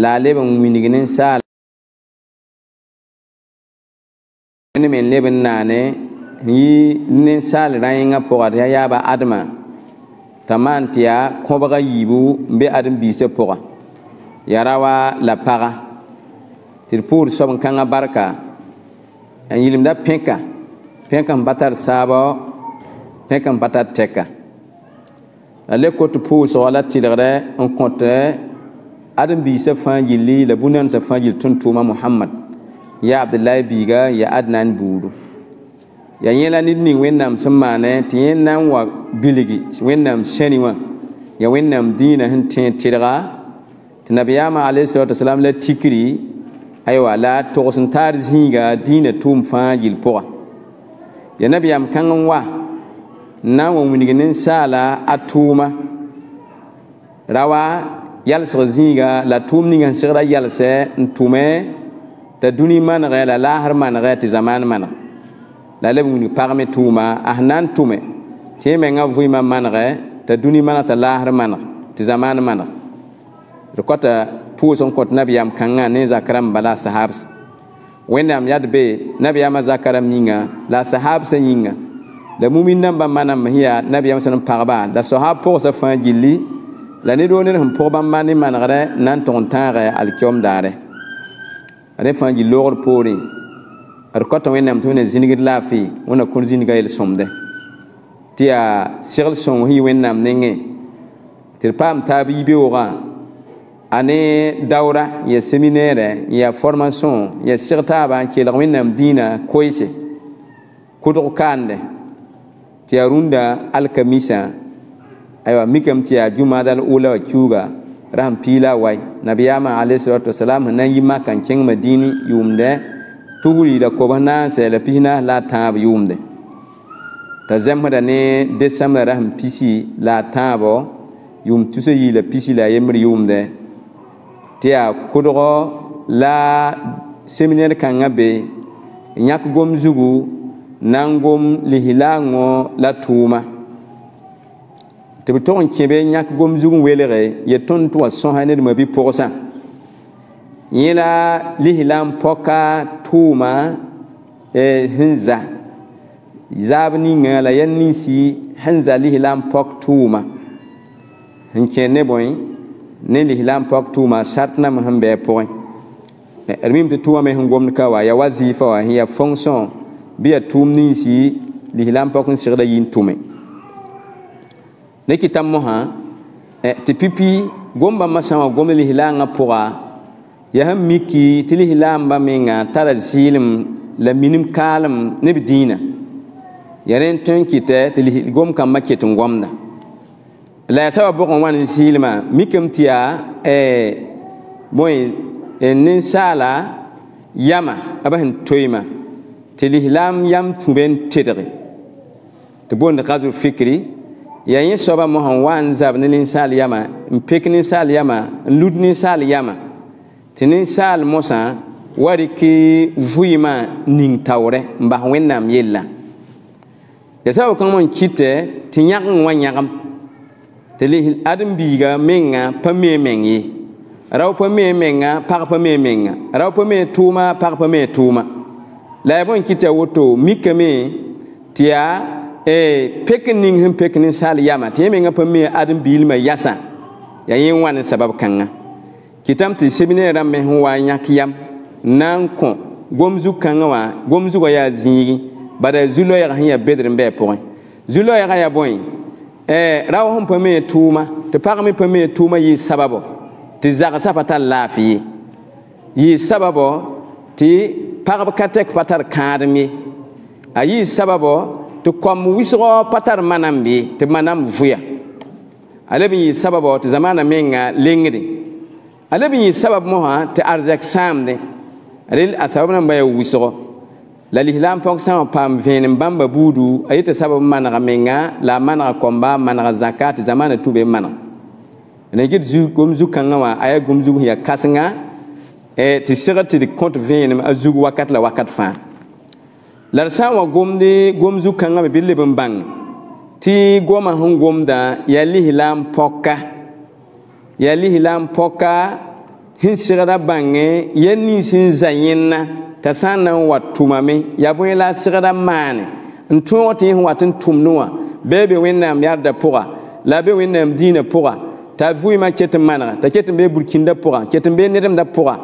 la leben winiginin sal ne men leben nane yi nin sal rayinga pogat ya ba adma tamantia kobaga yibu be adam bi se poga yarawa la paga tirpur som kanga barka en yilimda penka batar sabo penka batar teka ale ko to pu so la tilre on compte adam bi se fanjili la bunan se fanjil tuntuma muhammad ya abdullahi biga ya adnan budu ya yela ni wennam samane tiyenam wa biligi wennam sheniwa ya wennam dina hin tilra tinabiyama alayhi salatu wasalam la tikri aywa la tosin tarzinga dina tum fanjil poa ya nabiyam kangan wa na wa winiginin sala atuma rawa yalsa zinga la tum ningan sira yalse ntume ta duni man la lahar man ti zaman man la lebu ni parmi tuma ahnan tume teme nga vuima man ta duni man ta lahar man ti zaman man rekota puson kot nabiyam kanga ne zakaram bala sahabs wendam yadbe nabiyam zakaram ninga la sahabs yinga la mumin namba manam hiya nabiyam sanan parba la sahab pour sa fin jili la ne do ne pour ban mani manare nan ton tare alkiom dare ane fan ji lor pori rekota wendam to ne zinigid la fi wona kun ziniga el somde tia sirl son hi wendam nenge tirpam tabi be ora ane daura ya séminaire ya formation ya sirta ba ke la wennam dina koise kudur kande tia runda alkamisa aywa mikam tia jumadal ula kuga ram pila wai nabiyama alayhi salatu wasalam nan yima kan king madini yumde tuguri da ko bana se la pina la tab yumde ta zemma ne décembre ram pisi la tabo yum tuso yi la pisi la yemri yumde tia kudro la séminaire kanga be nyak gom zugu nangom lihilango la tuma te beton kebe nyak gom zugu welere yeton to son hané de mabi poursa yela lihilam poka tuma e hinza zabni ngala yanisi hinza lihilam pok tuma hinkene boy ne lihlam pok tuma shartna mahambe point ermim de tuwa me ngom ka wa ya wazifa wa hiya fonction biya tumni si lihlam pok sirda yin tume ne kitam moha te pipi gomba masawa gom lihlanga pora ya ham miki tilihlam ba menga tara silim la minim kalam ne bidina yaren ton kite tilih gom kam maketun gomda la sababu ko wan silma mikem tia boy nin sala yama abahin toyma tilihlam yam tuben tedre to bon gazu fikri ya yin soba mo han wan zab nin sal yama mpeknin sal yama ludnin sal yama tinin sal mosa wari ki vuima ning tawre mba wennam yella ya sababu kan mon kite tinyak wanyagam tele adam biga menga pame mengi raw pame menga par pame menga raw pame tuma par pame tuma la bon kita woto mikame tia pekning him pekning sal yama te menga pame adam bil ma yasa ya yin wan sabab kanga kitam ti séminaire ram me wa nyakiyam nan ko gomzu kanga wa gomzu go ya zingi bada zulo ya hiya bedre mbe point zulo ya boy raw hon pame tuma te parmi pame tuma yi sababo ti zaga sapata lafi yi sababo ti parab katek patar kadmi ayi sababo to kom wisro patar manambi te manam vuya alabi yi sababo te zamana menga lengri alabi yi sabab moha te arzak samde alil asabna mbaya wisro la lihlam pok sama pam venim bamba budu ayita sabab manara menga la manara komba manara zakat zamana tube mana ne gid zu gomzu kanga wa aya gomzu ya kasanga ti sirati de compte venim azugu wakat la wakat fa la sa wa gomzu kanga be bille bang ti goma hon gomda ya lihlam pokka hin sigda bange yenni sin zayinna ta sanan watumame ya bõe la sigda maane n tõog tɩ yẽs wat n tʋm nuwã bee be wẽnnaam yarda pʋga la be wẽnnaam dĩinã pʋga t'a vɩɩmã ket n manega t'a ket n bee burkinda pʋga ket n bee nedemda pʋga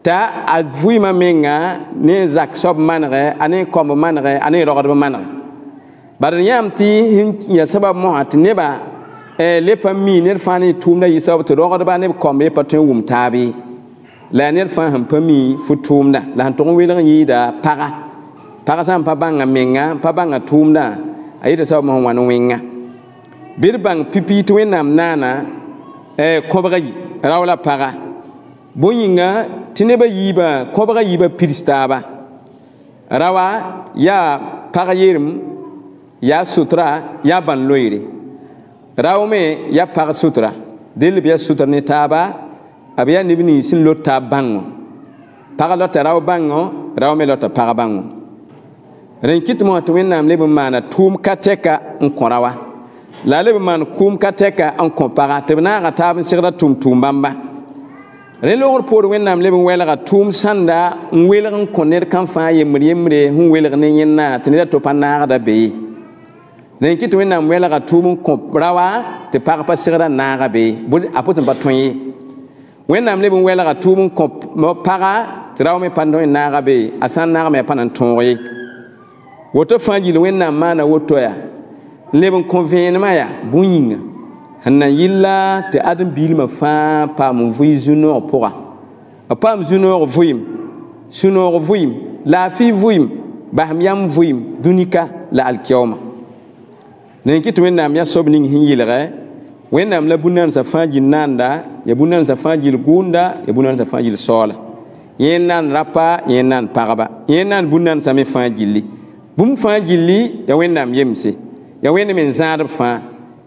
t'a a vɩɩmã menga ne zak soab manege a ne kõmb manege a ne rogdb manege bad yãmb tɩ ya sabab mosã tɩ neba le pa mi ned fãa ne tʋʋmda yɩ sabab tɩ rogdba neb kõmb ye pa tõe n wʋm taabe la ned fãa sẽn pa mi fu tʋʋmda la sẽn tʋg n welg n yɩɩda paga sã n pa bãnga menga pa bãnga tʋʋmdã a yɩta sabab mosẽn wãn wẽnga bɩ d bãng pipi tɩ wẽnnaam naana kõbga yi rao la paga bõe yĩnga tɩ nebã yiibã kõbga yiibã pids taaba rawa yaa pag yeerem yaa sutra yaa bãn loeere rao me yaa pag sutra dell bɩ yaa sutra ne taaba b yaa neb nins sẽn lot taab bãngo pag lota rao bãngo rao me lota pag bãngo rẽn kɩt mosã tɩ wẽnnaam leb n maana tʋʋm ka tɛka n kõ rawa la leb n maan kʋʋm ka tɛka n kõ paga tɩ b naaga taab n segda tʋʋm bãmba rẽ logr poor wẽnnaam leb n welga tʋʋm sãnda n welg n kõ ned kãn fãa yembre sẽn welg ne yẽnnã tɩ neda to pa naagda be rẽn kɩ tɩ wẽnnaam welga tʋʋm n kõ rawa tɩ pag pa segda naaga be a pʋtẽ pa tõe ye wẽnnaam leb n welga tʋʋm n kõ paga tɩ rao me pa tõe n naaga be a sã n naagame a pa na n tõog ye woto fãa gill wẽnnaam maana woto yaa n leb n kõ vẽenemã yaa bõe yĩnga sẽn na yɩlla tɩ ãdem-biilmã fãa paam n vɩɩ zu-noog pʋga a paam zu-noog vɩɩm sũ-noog vɩɩm laafɩ vɩɩm basem yam vɩɩm dũnika la alkiyaoomã nen kɩ tɩ wẽnnaam yaa soab ning sẽn yɩlgɛ wẽnnaam la bũ-nansã fãa gill naanda ya bũ-nansã fãa gill gʋʋnda ya bũ-nansã fãa gill saoola yẽ naan rapa yẽ naan pagba yẽ naan bũ-nansã me fãa gilli bũmb fãa gilli ya wẽnnaam yemse ya wẽnd me n zãadb fãa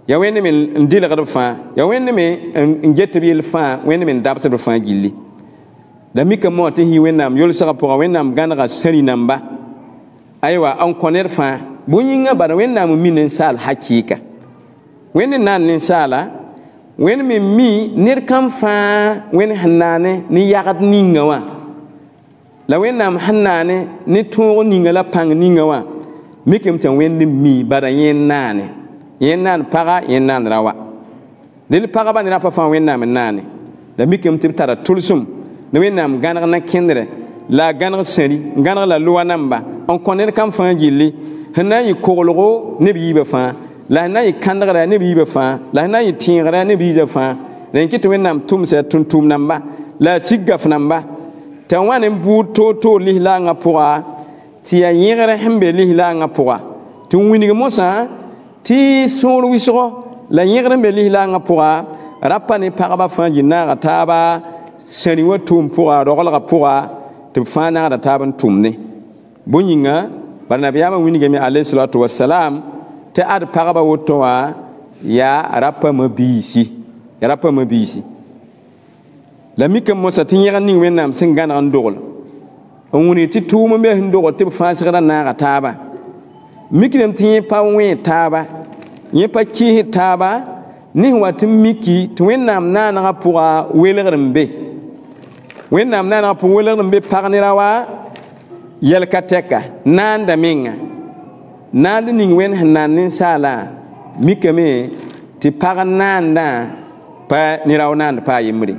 ya wẽnd me n dɩlgd fãa ya wẽnd me n get b yell fãa wẽnd me n dabsd fãa gilli da mika mo tɩ sẽn wẽnnaam yolsgã pʋga wẽnnaam gãnega sãri namba aywa n kõ ned fãa bõe yĩngã bala wẽnnaam n mi ninsaal hakɩɩka wẽnd n naan ninsaala wẽnd me mi ned kãm fãa wẽnd sẽn naane ne yagd ninga wã la wẽnnaam sẽn naane ne tõog ninga la pãng ninga wã mikame tɩ wẽnd n mi bala yẽ naane yẽ naan paga yẽ naan rawa dẽl pagba ne rapa fãa wẽnnaam n naane la mikame tɩ b tara tʋlsem ne wẽnnaam gãneg na-kẽndrɛ la gãneg sãri n gãneg la loa namba n kõ ned kãm fãa gilli sẽn na n yɩ koglgo neb yiibã fãa la sẽn na n yɩ kãndgra neb yiibã fãa la sẽn na n yɩ tẽegra neb yiibã fãa rẽn kɩ tɩ wẽnnaam tʋmsa tʋm-tʋʋm namba la a sig gaf namba t'a wã ne buud toor lislaangã pʋga tɩ yaa yẽgr sẽn be lislaangã pʋga tɩ wĩneg mosã tɩ sõor wɩsgo la yẽgr n be lislaangã pʋga rapa ne pagba fãa gill naaga taaba sãri wã tʋʋm pʋga roglgã pʋga tɩ b fãa naagda taab n tʋmne bõe yĩnga bala nabiyaamã wingame alayhi salatu wasalam tɩ ad pagba woto wã yaa rapame biisi la mikame mosã tɩ yẽgd ning wẽnnaam sẽn gãneg n dogl n wũni tɩ tʋʋm me sẽn dogl tɩ b fãa segda naaga taaba mikdame tɩ yẽ pa wẽ taaba yẽ pa kɩɩs taaba ne sẽn wat n miki tɩ wẽnnaam naanegã pʋga welgr n be wẽnnaam naanegã pʋg welgr n be pag ne rawa yɛlka tɛka naanda menga naand ning wẽnd sẽn naan ninsaala mikame tɩ pag naandã pa ne rao naand paa yembre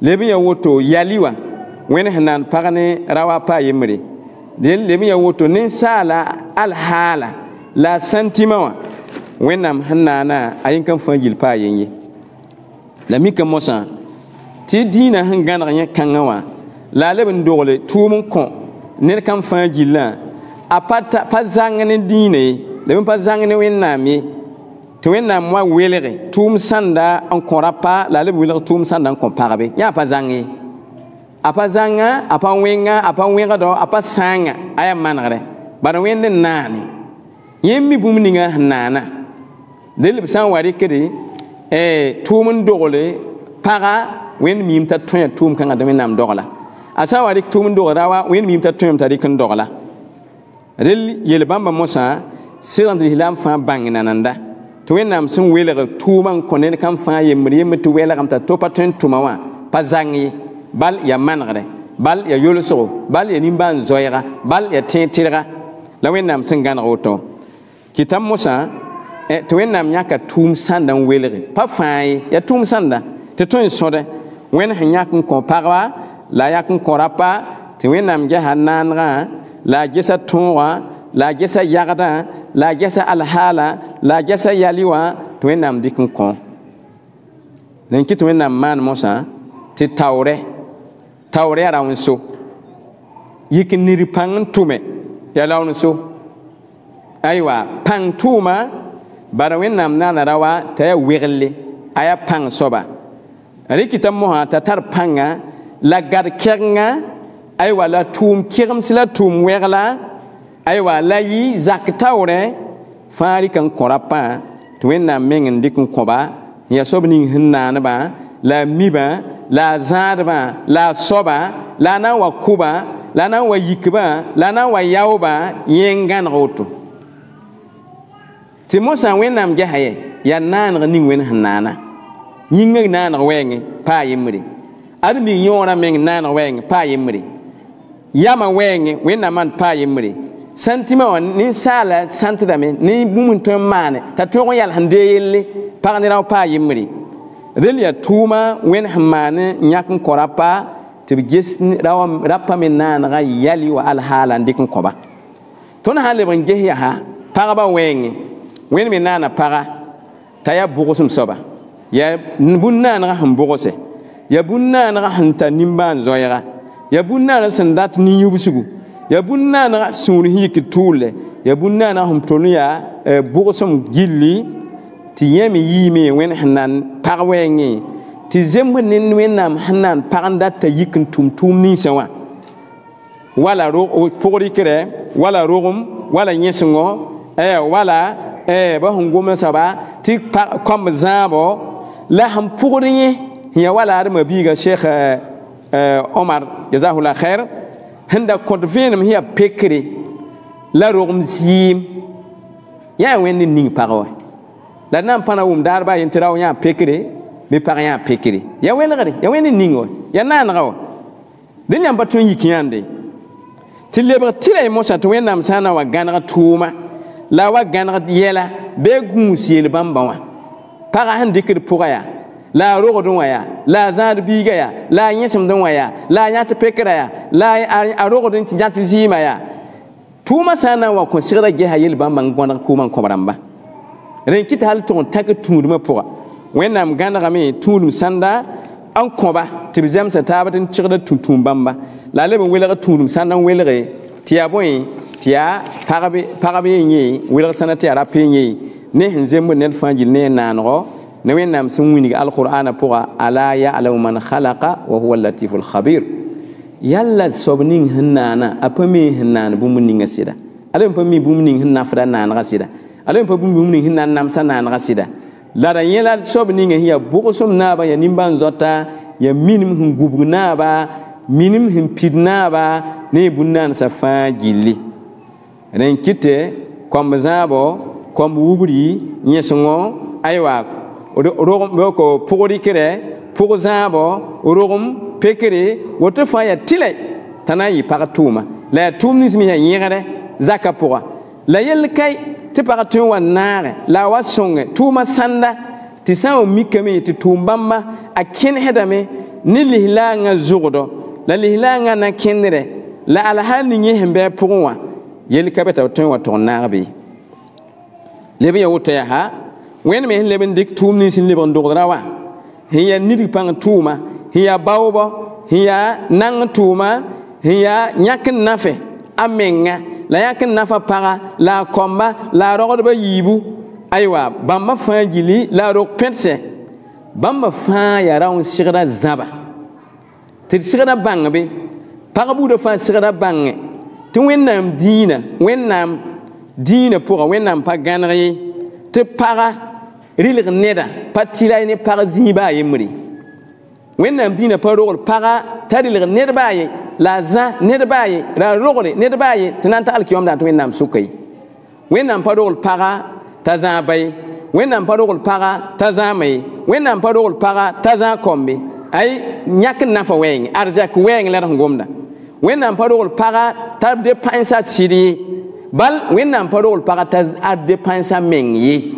leb n ya woto yali wã wẽnd sẽn naan pag ne rawa paa yembre leb n ya woto ninsaala alhaala la sãntima wã wẽnnaam sẽn naana a yẽ kãn fãa gill paa yen ye la mikame mosã tɩ dĩinã sẽn gãneg yẽ kãngã wã la a leb n dogle tʋʋm n kõ ned kãm fãa gillã a pa zãng ne dĩinã ye leb n pa zãng ne wẽnnaam ye tɩ wẽnnaam wa welge tʋʋm sãnda n kõ rapa la a leb welg tʋʋm sãnda n kõ pagbe yã pa zãng ye a pa zãnga a pa wẽnga a pa wẽgdo a pa sãanga a yaa manegre bara wẽnd n naane yẽ mi bũmb ninga sẽn naana dẽl b sã n wa rɩkde tʋʋm n dogle paga wẽnd miim t'a tõe tʋʋm kãngã tɩ wẽnnaam dogla a sã n wa rɩk tʋʋm n dog rawa wẽnd miim t'a tõem t'a rɩk n dogla rel yel-bãmbã mosã sɩgd tɩ lislaam fãa bãng nananda tɩ wẽnnaam sẽn welg tʋʋmã n kõ ned kãm fãa yembr tɩ welgame t'a to pa tõe n tʋma wã pa zãng ye bal ya manegre bal ya yolso bal ya nimban zoyra bal ya tentirga la wẽnnaam sẽn gãneg woto kɩtame mosã tɩ wẽnnaam yãka tʋʋm sãnda n welge pa fãa ye ya tʋʋm sãnda tɩ tõe n sõde wẽnd sẽn yãk n kõ pagba la a yak n kõ rapa tɩ wẽnnaam gesa naanegã la a gesa tõogã la a gesa yagdã la a gesa alhaala la a gesa yali wã tɩ wẽnnaam dɩk n kõ rẽn kɩ tɩ wẽnnaam maan mosã tɩ taoore ya raoon so yik n nir pãng n tʋme ya raoon so aywa pãng tʋʋma bara wẽnnaam naana ra wa t'a ya weglle a ya pãng soaba rɩkɩta mosã t'a tar pãnga la gad kɛgengã aywa la tʋʋm kegems la tʋʋm wɛgla aywa la yɩ zak taoorẽ fãa rɩka n kõ rapã tɩ wẽnnaam meng n dɩk n kõba ya soab ning sẽn naanebã la a mibã la a zãadbã la a soaba la a na n wa kʋba la a na n wa yikbã la a na n wa yaoobã yẽ n gãneg woto tɩ mosã wẽnnaam gesa ye yaa naaneg ning wẽnd sẽn naana yĩngã naaneg wɛɛngẽ paa yembre ad mi yõorã meng naaneg wɛɛngẽ paa yembre yama wɛɛngẽ wẽnnaam maan paa yembre sãntɩmã wã ninsaala sãntdame ne bũmb n tõe n maane t'a tõog n yal sẽn dee yelle pag ne rao paa yembre rel yaa tʋʋma wẽnd sẽn maan n yãk n kõ rapa tɩ b ges rapa me naanegã yali wa alhaala n dɩk n kõba tõnd sã n leb n ges yaa pagba wɛɛngẽ wẽnd me naana paga t'a yaa bʋgsem soaba yaa bũn-naanegã sẽn bʋgse yaa bũn-naanegã sẽn tar nimbaan zoɛɛga yaa bũn-naanegã sẽn dat nin-yubsgu yaa bũn-naanegã sũur sẽn yik tʋʋlle yaa bũn-naanegã sẽn tol n yaa bʋgsem gilli tɩ yẽ me yiime wẽnd sẽn na n pag wɛɛngẽ tɩ zemb ne wẽnnaam sẽn na n pag n dat t'a yik n tʋm tʋʋm ninsã wã wala pʋg-rɩkrɛ wala rogem wala yẽsengo wala ba sẽn gomda soaba tɩ kõmb zãabo la sẽn pʋgd yẽ ya wala adama biiga sheikh Omar jazahullah khair sẽn da kõt vẽenem sẽn yaa pekre la rogem zɩɩm yaa wẽnd n ning pag wa la d na n pãna wʋm daarba yen tɩ rao yã pekre bɩ pag yã pekre ya welgre ya wẽnd n ning wa ya naanega wa dẽn yãmb pa tõe n yik yãnde tɩ lebg tɩra y mosã tɩ wẽnnaam sã n na wa gãneg tʋʋma la wa gãneg yɛla bee gũus yel bãmba wã pagã sẽn dɩkd pʋga yaa la a rogd n wa yaa la a zãad biiga yaa la a yẽsemd n wa yaa la a yãt pekra yaa la a rogd n tɩ yãt zɩɩmã yaa tʋʋmã sã n na n wa kõ segda gesa yel bãmba n gõneg kʋʋmã n kõb rãmba rẽn kɩ tɩ hal tʋg n tak tũudmã pʋga wẽnnaam gãnegame tũudum sãnda n kõba tɩ b zɛmsa taab tɩ n tɩgda tũ-tũum bãmba la a leb n welg tũudum sãnda n welge tɩ yaa bõe tɩ yaa pagb ye yẽ welg sãnda tɩ yaa rap ye yẽ ne sẽn zemb ned fãa gill ne naanego ne wẽnnaam sẽn wĩnig alqur'ana pʋga ala ya'lamu man khalaqa wa huwa allatifu alkhabir yalla soab ning sẽn naana a pa mi sẽn naan bũmb ninga sɩda ala pa mi bũmb ning sẽn nafda naanega sɩda ala pa bũmb ning sẽn na n namsa naanega sɩda la da yẽ la soab ninga sẽn yaa bʋgsem naaba yaa nimbãn-zoata yaa minim sẽn gubg naaba minim sẽn pid naaba ne bũn-naansã fãa gilli rẽn kɩtɛ kõmb zãabo kõmb wubri yẽsengo aywa pʋg-rɩkrɛ pʋg zãabo rogem pekre woto fãa yaa tɩlɛ t'a na n yɩ pag tʋʋma la yaa tʋʋm nins me yaa yẽgdɛ zakã pʋga la yell kay tɩ pag tõe n wa naage la a wa sõnge tʋʋma sãnda tɩ sã n wa mikame tɩ tʋʋm bãmba a kẽnesdame ne lislaangã zʋgdo la lislaangã na kẽndrɛ la alhal ning yẽ sẽn bɩ a pʋgẽ wã yell ka bɩ t'a tõe n wa tog n naag bɩ leb ya woto yaa wẽnd me sẽn leb n dɩk tʋʋm nins n lebg n dogdra wã sẽn yaa nidg pãng tʋʋma sẽn yaa baoobɔ sẽn yaa nang tʋʋma sẽn yaa yãk n nafe a menga la yãk n nafa paga la a kõmba la a rogdbã yiibu aywa bãmba fãa gilli la a rog pẽdsɛ bãmba fãa yaa rao n segda zãba tɩ d segda bãng be pag buudã fãa segda bãngẽ tɩ wẽnnaam dĩinã pʋga wẽnnaam pa gãneg ye tɩ paga rɩlg neda pa tɩra ne pag zĩibã a yembre wẽnnaam dĩinã pa rogl paga t'a rɩlg nedbã a ye la a zã nedbã a ye la a rogre nedbã a ye tɩ na n tagl kɩoomdã tɩ wẽnnaam sʋka ye wẽnnaam pa rogl paga t'a zã ba ye wẽnnaam pa rogl paga t'a zãama ye wẽnnaam pa rogl paga t'a zã kõmbe ay nyak nafa weng arzak weng la ngomda wẽnnaam pa rogl paga t'a dépãnsa sɩd ye bal wẽnnaam pa rogl paga t'a dépãnsa meng ye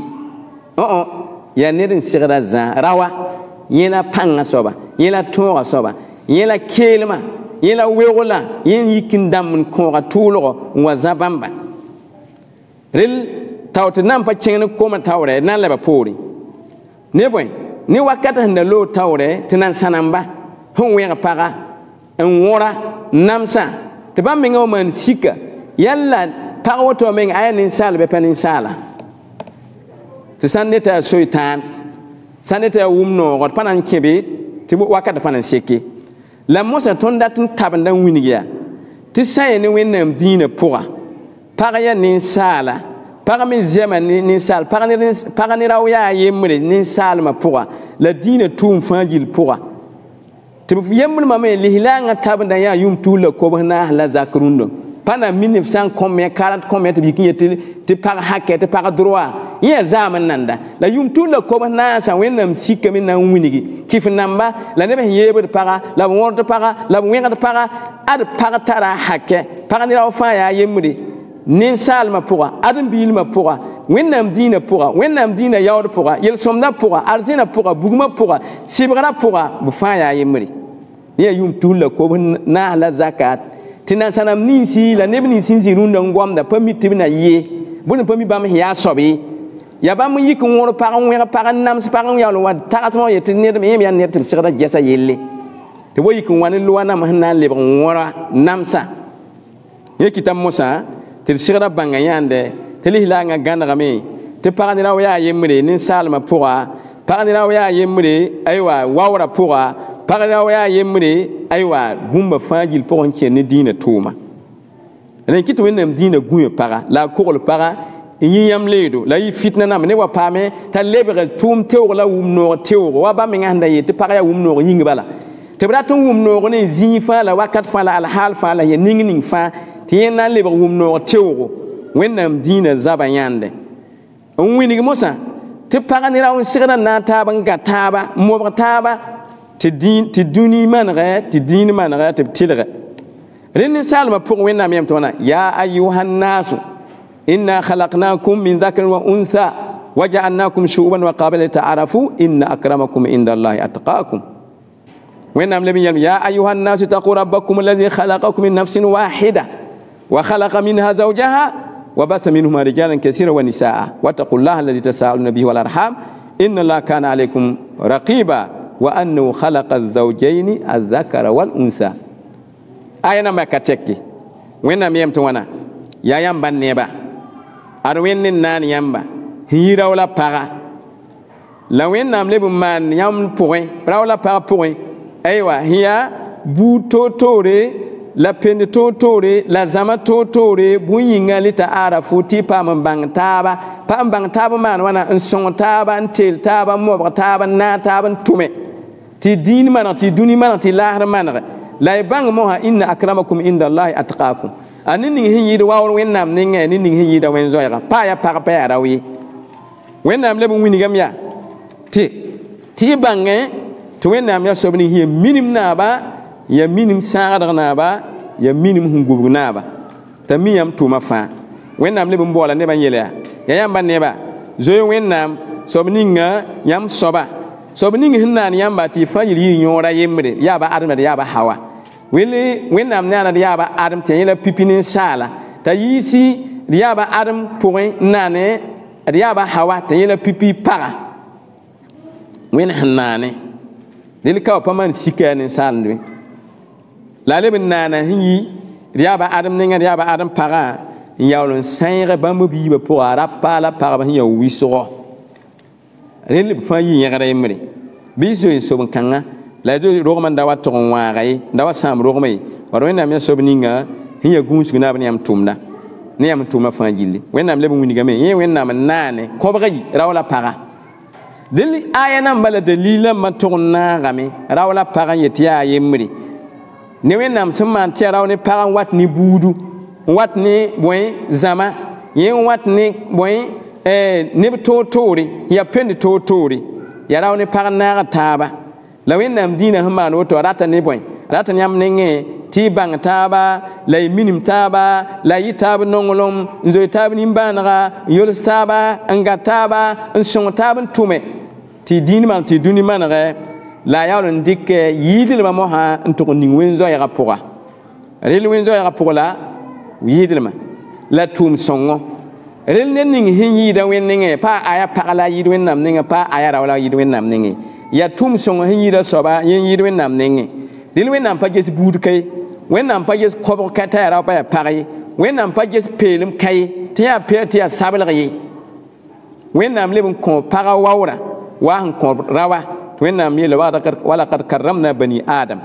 yaa ned n segda zã rawa yẽ la pãngã soaba yẽ la tõogã soaba yẽ la keelmã yẽ la weoglã yẽ yik n dãmb n kõoga tʋʋlgɔ n wa zã bãmba rel tao tɩ nan pa kẽng ne koma taoorɛ na n lɛba poore ne bõe ne wakat sẽn da loog taoorɛ tɩ nan sãnamba sẽn wẽg paga n wõra namsa tɩ bãmb mengã wa maan sika yalla pag woto meng aya ninsaal bɩ pa ninsaala tɩ sãn ne t'a soɩtãan sãn ne t'a wʋm noogd pa na n kẽbe tɩ wakat pa na n seke la mosa tõnd dat n tabend n wing yaa tɩ sã ye ne wẽnnaam dĩinã pʋga pag ya ninsaala pag me zɛma ninsaal pag ne rao yaa yembre ninsaalmã pʋga la dĩinã tʋʋm fãa gill pʋga tɩ b yembrmã me lislaangã tabenda yaa yʋʋm tuur la kobs naas la zak rũndã pa na 1940 40 tɩ b yik n yet tɩ pag hakɛ tɩ pag droit yẽ zaam n nanda la yʋʋm tuur la kobs naasã wẽnnaam sikame na n wingi kɩf namba la neb sẽn yeebd paga la b wõrd paga la b wẽgd paga ad pag tara hakɛ pag ne rao fãa yaa yembre ninsaalmã pʋga ãdem-biilmã pʋga wẽnnaam dĩinã pʋga wẽnnaam dĩinã yaood pʋga yel-sõmdã pʋga arzẽnã pʋga bugmã pʋga sɩbgrã pʋga b fãa yaa yembre yaa yʋʋm tuur la kobs naas la zakat tɩ nansãnam ninsi la neb nins n zĩ rũndã n goamda pa mi tɩ b na yɩɩ bõe pa mi bãmb sẽn yaa soab ye yaa bãmb n yik n wõr pag n wẽg pag n nams pag n yaool n wa tagsmã n yetɩ ned yẽm yaa ned tɩ b segda gɛsa yelle tɩ wa yik n wa ne loa nam sẽn na n lebg n wõra namsa yẽ kɩta mosã tɩ d segda bãnga yãndɛ tɩ lislaangã gãnegame tɩ pag ne rao yaa yembre ninsaalmã pʋga pag ne rao yaa yembre aywa waoorã pʋga pag ne rao yaa yembre aywa bũmba fãa gill pʋgẽ n kẽer ne dĩinã tʋʋma rẽ kɩ tɩ wẽnnaam dĩinã gũyã paga la a kogl paga n yĩ yãmb leedo la yɩ fitna nam ne wa paame t'a lebg tʋʋm teoog la wʋm noog teoogo wa bãmb mengã sẽn da yeel tɩ pag yaa wʋm noog yĩng bala tɩ b rat n wʋm noog ne zĩig fãa la wakat fãa la alhaal fãa la ya ning ning fãa tɩ yẽ na n lebg wʋm noog teoogo wẽnnaam dĩinã zaba yãnde n wing mosã tɩ pag ne rao n segda n na n taab n ga taaba n mobg taaba tɩ dũni manegɛ tɩ dĩin manegɛ tɩ b tɩlgɛ rẽnd ninsaalmã pʋgẽ wẽnnaam yam tɩ wãna yaa ayuha nnaasu inna khalaqnakum min dhakarin wa untha wa ja'alnakum shu'uban wa qabila ta'arafu inna akramakum inda allahi atqakum wẽnnaam leb n yelm yaa ayuha nnaasu taqu rabbakum alladhi khalaqakum min nafsin wahida wa khalaqa minha zawjaha wa batha minhuma rijalan kathira wa nisaa wattaqu llaha alladhi tasaaluna bihi wal arham inna allaha kana alaykum raqiba wa annahu khalaqa az-zawjayni adh-dhakara wal untha ayana ma kateki wẽnnaam yem tɩ wãna yaa yãmba neba ad wẽnd ne naan yãmba sẽn rao la paga la wẽnnaam leb n maan yãmb pʋgẽ rao la pag pʋgẽ aywa sẽn yaa buud toor-toore la pend toor-toore la zãma toor-toore bũmb yĩnga le t'a arafu tɩ y paam n bãng taaba pa n bãng taab n maan wãna n sõng taaba n teel taaba n mobg taaba n naag taab n tʋme tɩ dĩin maneg tɩ dũni maneg tɩ laasd manege la y bãng mosã inna akramakum inda allahi atqakum a ne ning sẽn yɩɩd waoor wẽnnaam nengẽ ne ning sẽn yɩɩda wẽn-zoɛɛga paa yaa pag pa yaa rao ye wẽnnaam leb n wingame yaa tɩ y bãngẽ tɩ wẽnnaam yaa soab ning sẽn ya minim naaba ya minim sãagdg naaba ya minim sẽn gubg naaba t'a mi yãmb tʋʋmã fãa wẽnnaam leb n baoola nebã n yel yaa yaa yãmba neba zoe wẽnnaam soab ninga yãmb soaba soab ning sẽn naan yãmba tɩ y fãa yel yɩ yõora yembre yaaba admã d yaaba hawa wẽnnaam naana d yaaba adem tɩ yẽla pipi ninsaala t'a yiisi d yaaba adem pʋgẽ n naane d yaaba hawa t'a yẽla pipi paga wẽnd sẽn naane dẽl ka wa pa maan sika yaa ninsaalendme la a leb n naana sẽn yi d yaaba adem nengã d yaaba adem pagã n yaool n sãeeg bãmb b yiibã pʋga a ra paala pagb sẽn ya wɩsgɔ rẽl b fãa yɩ yẽgda yembre bɩ y zoe n sob-n-kãngã la zoe rogmã n da wa tog n wãaga ye n da wa sãam rogmã ye bad wẽnnaam yaa soab ninga sẽn ya gũusg naab ne yãmb tʋmda ne yãmb tʋʋmã fãa gilli wẽnnaam leb n wingame yẽ wẽnnaam n naane kõbga yi rao la paga dẽl aya nambã la dalila mã tog n naagame rao la pag n yet yaa yembre ne wẽnnaam sẽn maan tɩ yaa rao ne pag n wat ne buudu n wat ne bõe zãma yẽ n wat ne bõe neb toor-toore ya pend toor-toore ya rao ne pag n naagd taaba la wẽnnaam dĩinã sẽn maan woto rata ne bõe rata yãmb nengẽ tɩ y bãng taaba la y minim taaba la y taab nonglem n zoe taab nimbãanega n yols taaba n gat taaba n sõng taab n tʋme tɩ y dĩin maan tɩ y dũni manegɛ la a yaool n dɩk yɩɩdlmã mosã n tʋg n ning wen-zoɛɛgã pʋga rel wen-zoɛɛgã pʋg la yɩɩdlmã la tʋʋm sõngo rel ned ning sẽn yɩɩda wẽnd nengẽ pa aya pagã la yɩɩd wẽnnaam nengẽ pa aya rao la yɩɩd wẽnnaam nengẽ yaa tʋʋm sõngo sẽn yɩɩda soaba yẽ yɩɩd wẽnnaam nengẽ rel wẽnnaam pa ges buud ka ye wẽnnaam pa ges kobg ka t'a yaa rao pa yaa pag ye wẽnnaam pa ges peelem ka ye tɩ yaa peer tɩ yaa sablg ye wẽnnaam leb n kõ pagã waoora wa sẽn kõ rawa tɩ wẽnnaam yeela walakad karramna bani adam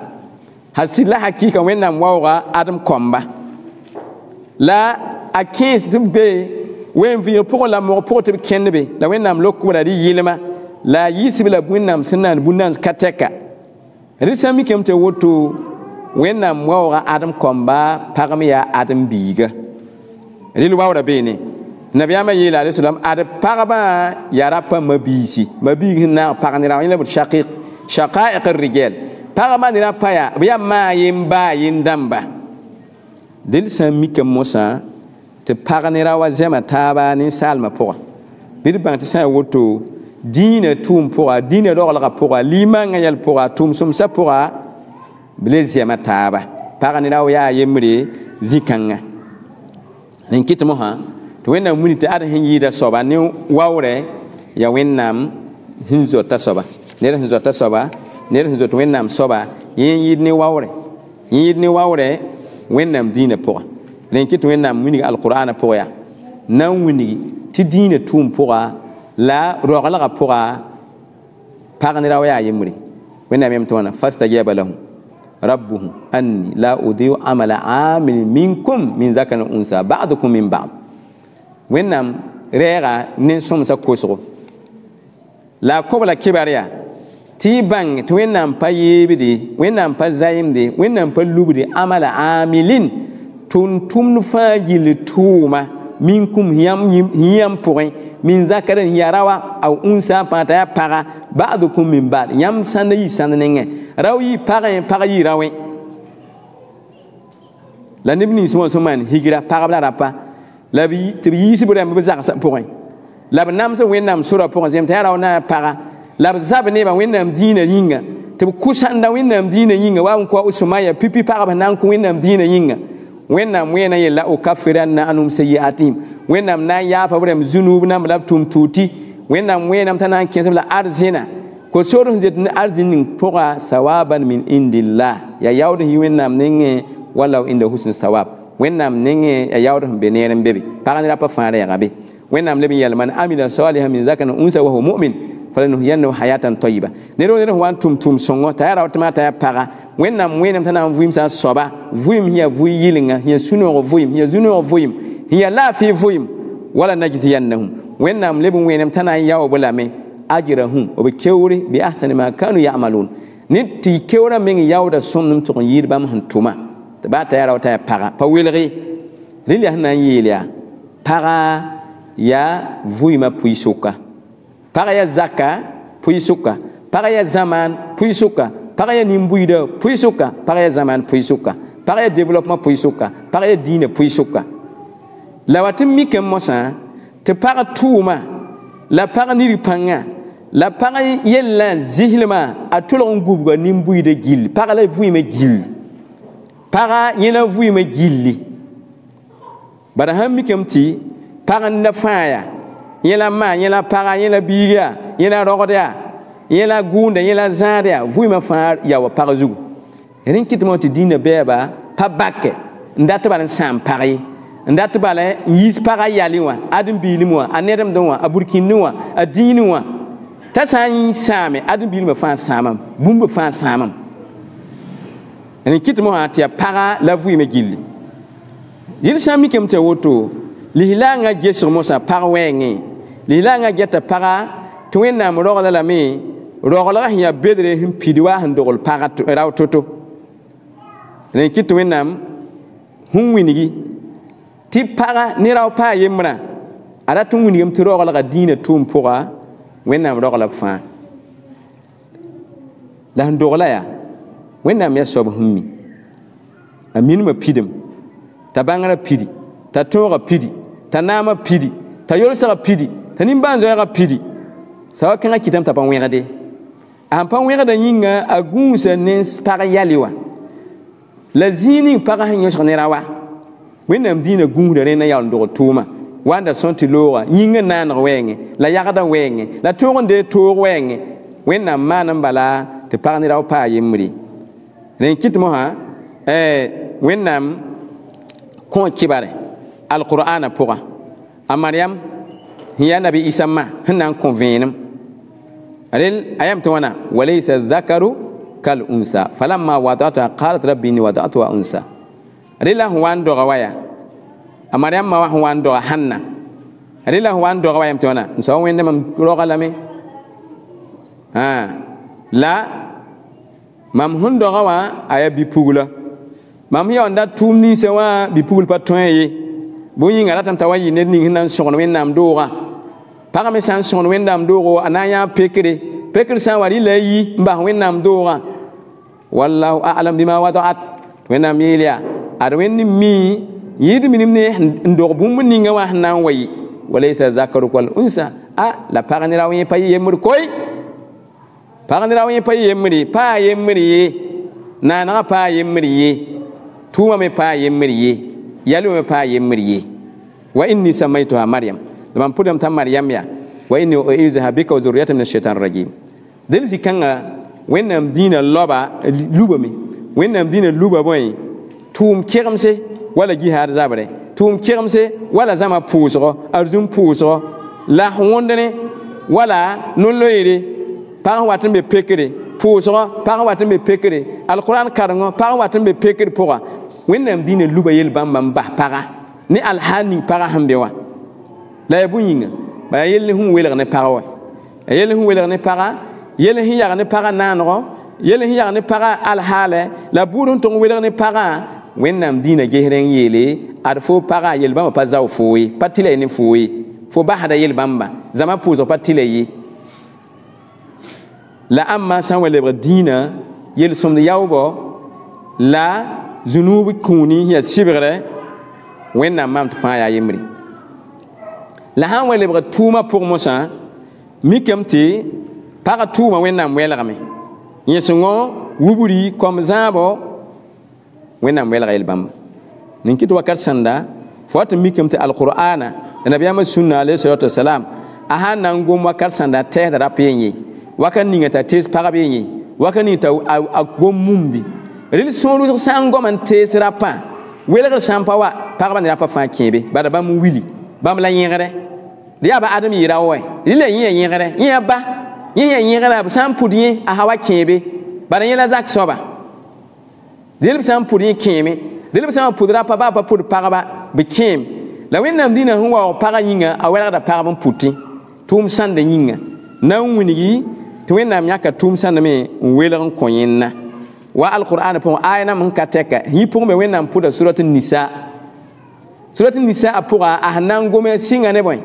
hasɩd la hakɩɩka wẽnnaam waooga adem komba la a kẽes tɩ b be wen vɩɩg pʋgẽ la mog pʋgẽ tɩ b kẽnd be la wẽnnaam lokbra rɩ yɩlmã la a yiisb la wẽnnaam sẽn naan bũn-nans ka tɛka rɩ sã mikame tɩ woto wẽnnaam waooga adem komba pagem yaa adem biiga rɩl waoora beene nabiyaamã yeela alayhi salam ad pagbã yaa ra pa mabiisi mabiig sẽn naag pag ne ra yẽla bd shaqaiq rigɛl pagbã ne ra pa yaa b yaa maa yen baa yen dãmba dẽl sã n mikame mosã tɩ pag ne ra wa zɛma taaba ninsaalmã pʋga bɩ d bãng tɩ sã n woto dĩinã tʋʋm pʋga dĩinã roglgã pʋga liimãngã yɛl pʋga tʋʋm sõmsã pʋga b le zɛma taaba pag ne ra wa yaa yembre zĩ-kãngã rẽn kɩt mosã tɩ wẽnnaam wing tɩ ad sẽn yɩɩda soaba ne waoorɛ yaa wẽnnaam sẽn zota soaba ned sẽn zota soaba ned sẽn zot wẽnnaam soaba yẽ yɩɩd ne waoorɛ yẽ yɩɩd ne waoorɛ wẽnnaam dĩinã pʋga rẽn kɩ tɩ wẽnnaam wing alqur'ana pʋgã yaa na n wing tɩ dĩinã tʋʋm pʋga la roglgã pʋga pag ne ra wa yaa yembre wẽnnaam yam tɩ wãna fastajaba lahum rabbuhum anni la udiu amala amil minkum min zakarin unsa ba'dukum min ba'd wẽnnaam rɛɛga nin-sõmsã kosgo la a kob la kɩbar yaa tɩ y bãng tɩ wẽnnaam pa yeebde wẽnnaam pa zayemde wẽnnaam pa lubde amala amilin tʋmd fãa gill tʋʋma minkum yãmb pʋgẽ min zakarin yaa rawa a unsa n pãa t'a yaa paga ba'dukum min ba'd yãmb sãnda yɩ sãnd nengẽ rao yɩ pagẽ pag yɩ raoẽ la neb nins wã sẽn maan higra pagb la rapa la tɩ b yiisb rãmb b zagsã pʋgẽ la b nams wẽnnaam sora pʋgẽ zems t'a yaa rao na paga la b zab nebã wẽnnaam dĩinã yĩnga tɩ b kʋ-sãnda wẽnnaam dĩinã yĩnga wa n kõ usmaya pipi pagb sẽn na n kõ wẽnnaam dĩinã yĩnga wẽnnaam wẽena yella ukaffiranna anhum sayi'atihim wẽnnaam na n yaafa b rãmb zunub namba la b tʋm tuuti wẽnnaam wẽenam t'a na n kẽsb la arzẽna ko-sood sẽn zet ne arzĩn ning pʋga sawaban min indillah yaa yaood sẽn yɩ wẽnnaam nengẽ wala inda husn sawab wẽnnaam nengẽ yaa yaood sẽn be neer n be be pag ne ra pa fãa rɛɛga be wẽnnaam leb n yɛl man amila salihan min zakarin unsa wa huwa mu'min falanuhyiyannahu hayatan tayyiba ned ned sẽn wa n tʋm sõngo t'a yaa rao tɩ maa t'a yaa paga wẽnnaam wẽenem t'a na n vɩɩmsã a soaba vɩɩm sẽn yaa vɩɩ yɩlenga sẽn yaa sũ-noog vɩɩm sẽn yaa zu-noog vɩɩm sẽn yaa laafɩ vɩɩm wala najziyannahum wẽnnaam leb n wẽenem t'a na n yaob lame ajrahum b keoore bi ahsani ma kanu ya'malun ned tɩ y keoorã meng yaooda sõmdem tʋg n yɩɩd bãmb sẽn tʋma tɩ baa t'a yaa rao t'a yaa paga pa welge rel yaa sẽn na n yeel yaa paga yaa vɩɩmã pʋɩ-sʋka paga yaa zaka pʋɩ-sʋka paga yaa zãmaan pʋɩ-sʋka paga yaa nin-buiidã pʋɩ-sʋka paga yaa zãmaan pʋɩ-sʋka paga yaa développement pʋɩ-sʋka paga yaa dĩinã pʋɩ-sʋka la wa tɩ mikame mosã tɩ pag tʋʋma la pag niri pãngã la pag yellã zislmã a tolg n gubga nin-buiidã gill paga la vɩɩmã gill paga yẽ la vɩɩmã gilli bara sãn mikame tɩ pag n da fãa yaa yẽ la maa yẽ la paga yẽ la biig yaa yẽ la rogd yaa yẽ la gʋʋnda yẽ la zãad yaa vɩɩmã fãa yaa wa pag zugu rẽ n kɩtmã tɩ dĩinã bɛɛba pa bakɛ n dat bala n sãam pag ye n dat bala n yiis pagã yalẽ wã ãdem-biilem wã a nedemdẽ wã a burkĩnd wã a dĩin wã t'a sã n sãame ãdem-biilmã fãa sãamam bũmb fãa sãamam rẽ kɩtmã wã tɩ yaa pagã la vɩɩmã gilli yel sã n mikame tɩ woto lislaangã gesg mosã pag wɛɛngẽ lislaangã geta pagã tɩ wẽnnaam rogda lame roglgã sẽn yaa bedre sẽn pid wa sẽn dogl pagã rao to-to rẽ kɩt tɩ wẽnnaam sẽn wingi tɩ pagã ne rao paa yembrã a rat n wingame tɩ roglga dĩinã tʋʋm pʋga wẽnnaam rogla b fãa la ndogla ya wẽnnaam ya soab sẽn mi a minimã pidem t'a bãngrã pidi t'a tõogã pidi t'a naamã pidi t'a yolsgã pidi t'a nimbãan-zoɛɛgã pidi sa wa kẽngã kɩtame t'a pa wẽgde a sẽn pa wẽgda yĩnga a gũusa pag yale wa la zĩig ning pagã sẽn yõsg ne ra wa wẽnnaam dĩinã gũusda rẽ na yaool n dogl tʋʋma wãnda sõn tɩ loogã yĩngã naaneg wɛɛngẽ la yagda wɛɛngẽ la tõog n dee toog wɛɛngẽ wẽnnaam maan n bala tɩ pag ne ra w paa yembre rẽ kɩt mosã wẽnnaam kõ kɩbare alqur'ana pʋga a maryam sẽn yaa nabi isa ma sẽn na n kõ vẽenem rel a yam tɩ wãna walaysa dhakaru kal unsa falamma wada'tuha qalat rabbi inni wada'tuha unsa rela sẽn wa n doga wa yaa a maryam ma wa sẽn wa n doga hanna rela sẽn wa n doga wa yam tɩ wãna n sao wẽnde mam roga lame la mam sẽn doga wã a yaa bi-pugla mam sẽn yaoonda tʋʋm ninsã wã bi-pugl pa tõe ye bõe yĩnga ratame t'a wa yɩ ned ning sẽn na n sõgd wẽnnaam doogã pagã me sã n sõgd wẽnnaam doogo a na n yãa pekre pekr sã n wa rɩ la a yi n bas wẽnnaam doogã wallahu a'lam bima wada'at wẽnnaam yeel yaa ad wẽnd mi yɩɩd minim ne n dog bũmb ninga wã sẽn na n wa yɩ walaysa dhakaru wal unsa la pag ne ra wẽ pa yɩ yembr koy pag ne ra wẽ pa yɩ yembre paa yembr ye naanegã paa yembr ye tʋʋmã me paa yembr ye yalwe me paa yembr ye wa inni samaytuha maryam mam pʋdame t'a maryam ya wa inni u'izuha bika wa zurriyata min ash-shaytan rajim del zikãngã wẽnnaam dĩinã loba lubame wẽnnaam dĩinã luba bõe tʋʋm kegemse wala gihaad zabre tʋʋm kegemse wala zãma pʋʋsgɔ arzum pʋʋsgɔ la wõndne wala no-loeere pag wat n be pekre pʋʋsgɔ pag wat n be pekre alqur'an karengõ pag wat n be pekr pʋga wẽnnaam dĩinã luba yel bãmba n bas paga ne alhaal ning pagã sẽn be wã la ya bõe yĩnga bala yell sẽn welg ne pagã wa yell sẽn welg ne pagã yell sẽn yag ne pagã naanegɔ yell sẽn yag ne pagã alhaale la buud sẽn tʋg welg ne pagã wẽnnaam dĩinã ges rẽng yeele ad fo pagã yel bãmba pa zao foo ye pa tɩ la ye ne foo ye fo basda yel bãmba zãma pʋʋsg pa tɩ la ye la ãmma sã n wa lebg dĩinã yel-sõmd yaoobɔ la zunub kũuni ya sɩbgre wẽnnaam mam tɩ fãa yaa yembre la sã n wa lebg tʋʋmã pʋg mosã mikame tɩ pagã tʋʋmã wẽnnaam welgame yẽsengõ wubri kom zãabɔ wẽnnaam welga yel bãmba nin kɩt wakat sãnda fo wat n mikame tɩ alqur'ana la nabiyaamã sũnna alayhi salatu wasalam a sã n na n gom wakat sãnda tɛɛsda rap yen ye wakat ninga t'a tees pagb yen ye wakat ning t'a a gom mumdi rel sõor wʋsg sã n gom n tees rapã welgr sã n pa wa pagba ne rapã fãa kẽebe bala bãmb wili bãmb la yẽgre d yaa ba adem yɩra wa rẽ la yẽ ya yẽgre yẽ ya ba yẽ ya yẽgra b sã n pʋd yẽ a sa wa kẽebe bala yẽ la zak soaba dẽl b sã n pʋd yẽ kẽeme dẽl b sã n pʋd rapã baa pa pʋd pagba b kẽem la wẽnnaam dĩnã sẽn waoog pagã yĩnga a welgda pagb n pʋtẽ tʋʋm sãnda yĩnga na n wilgi tɩ wẽnnaam yãka tʋʋm sãndame n welg n kõ yẽnna wa alqur'ana pʋgẽ aya nam sẽn ka tɛka yẽ pʋgẽ me wẽnnaam pʋda surat nisa surat nisa a pʋga a sẽn na n gome a sɩnga ne bõe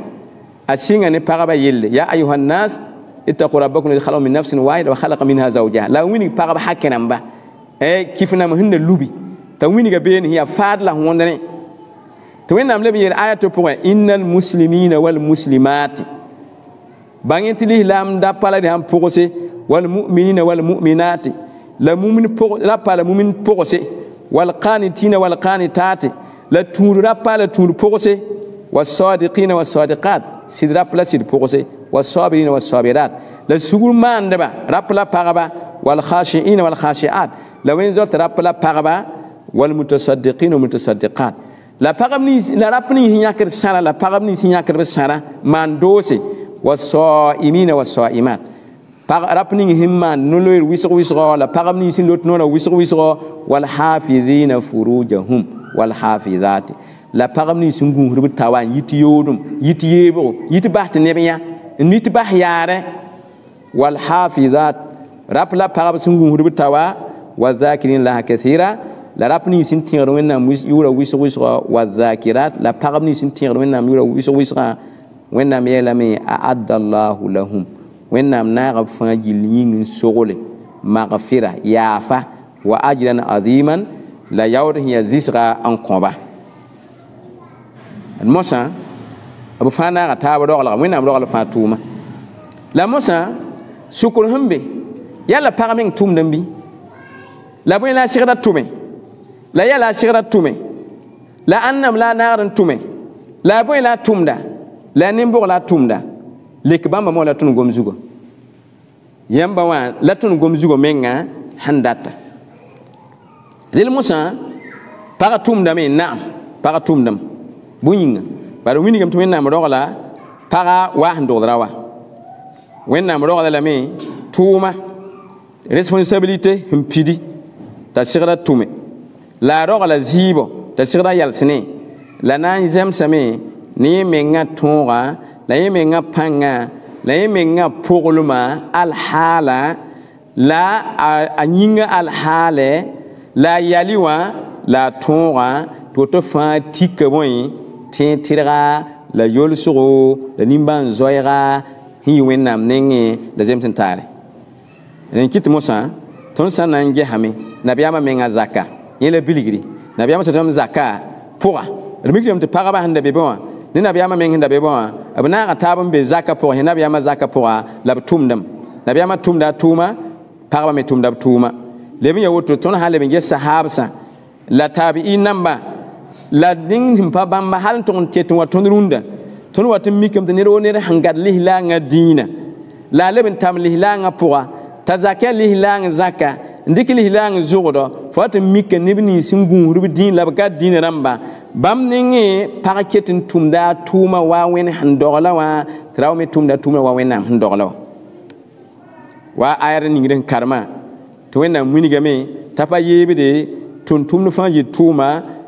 a sɩnga ne pagba yelle ya ayuha nnas ittaqu rabbakum alladhi khalaqakum min nafsin wahida wa khalaqa minha zawjaha la wĩnig pagb hakẽ namba kifnam sẽn na lubi t'a wĩnga beene sẽn yaa faad la wõndne tɩ wẽnnaam leb n yeel aya tɩ pʋgẽ inna almuslimina walmuslimat bãng tɩ lislaam da pa la d sãn pʋgse walmuminina walmuminat la mumin la pa la mumin pʋgse walqanitina walqanitat la tũud ra pa la tũud pʋgse wasadiqina wasadiqat sɩd rap la sɩd pʋgse wasabirina wasabirat la sugr maandba rap la pagba walkhashiina walkhashiat la wen zot rap la pagba walmutasaddiqina walmutasaddiqat la pagb ni la rap ni yãkd sãra la pagb ni sẽn yãkd b sãra maan doose wasaimina wasaimat rap ning sẽn maan no-loeer wɩsg-wɩsgɔ la pagb ning sẽn lot noora wɩsg-wɩsgɔ walhafidina furujahum walhafidati la pagb ning sẽn gũusd b tawa n yit yoodum yit yeebgo yit bas tɩ neb yã n mit bas yaare walhafizat rap la pagb sẽn gũusd b tawa wa zakirin laha kathira la rap ning sẽn tẽegd wẽnnaam yʋʋra wɩsg-wɩsgã wa zakirat la pagb ning sẽn tẽegd wẽnnaam yʋʋra wɩsg-wɩsgã wẽnnaam yeelame a adda allahu lahum wẽnnaam naagb fãa gill yĩng n sogole maghfira yafa wa ajran aziman la yawr hiya zisra an qoba mosa abu fana ga taaba dogla wẽnnaam dogla fãa tʋʋma la mosa sukr sẽn be yalla pag meng tʋmdẽ bɩ la bõe la a sɩgda tʋme la yalla a sɩgda tʋme la annam la a naagd n tʋme la bõe la a tʋmda la a nin-bʋg la a tʋmda lek bãmba mo la tõnd gom zugo yãmba wã la tõnd gom zugo menga sẽn data rel mosã pagã tʋmdame naam pagã tʋmdame bõe yĩnga bara wingame tɩ wẽnnaam rogla pagã wa sẽn dogdra wa wẽnnaam rogda lame tʋʋma responsabilité sẽn pidi t'a sɩgda tʋme la a rogla zɩɩbo t'a sɩgda yalsne la na n zẽmsame ne yẽ menga tõoga la yẽ menga pãnga la yẽ menga poglma alhaala la a yĩnga alhaale la a yali wã la a tõoga tɩ woto fãa tika bõe tẽ tɩrga la yolsgo la nimbãan zoɛɛga sẽn yɩ wẽnnaam nengẽ la zems n taare rẽn kɩt mosã tõnd sã n na n gesame nabiyaamã menga zaka yẽ la bilgri nabiyaamã sã tɩm zaka pʋga d mikdame tɩ pagba sẽn da be bẽ wã ne nabiyaamã meng sẽn da be bẽ wã b naaga taab n be zaka pʋgẽ yẽ nabiyaamã zaka pʋga la b tʋmdame nabiyaamã tʋmda a tʋʋma pagba me tʋmda b tʋʋma leb n ya woto tõnd sã n leb n ges sahaabsã la taabi'i namba la ning sẽn pa bãmba hal n tʋg n ket n wa tõnd rũndã tõnd wat n mikame tɩ ned wo ned sẽn gad lislaangã dĩinã la a leb n tam lislaangã pʋga t'a zak yaa lislaang zaka n dɩk lislaang zʋgdɔ fo wat n mika neb nins sẽn gũusd b dĩin la b gad dĩinã rãmba bãmb nengẽ pag ket n tʋmda a tʋʋma wa wẽnd sẽn dogla wã tɩ ra wa me tʋmda a tʋʋmã wa wẽnnaam sẽn dogla wã wa ayr ningd n karema tɩ wẽnnaam wingame t'a pa yeebde tʋm-tʋmd fãa yɩ tʋʋma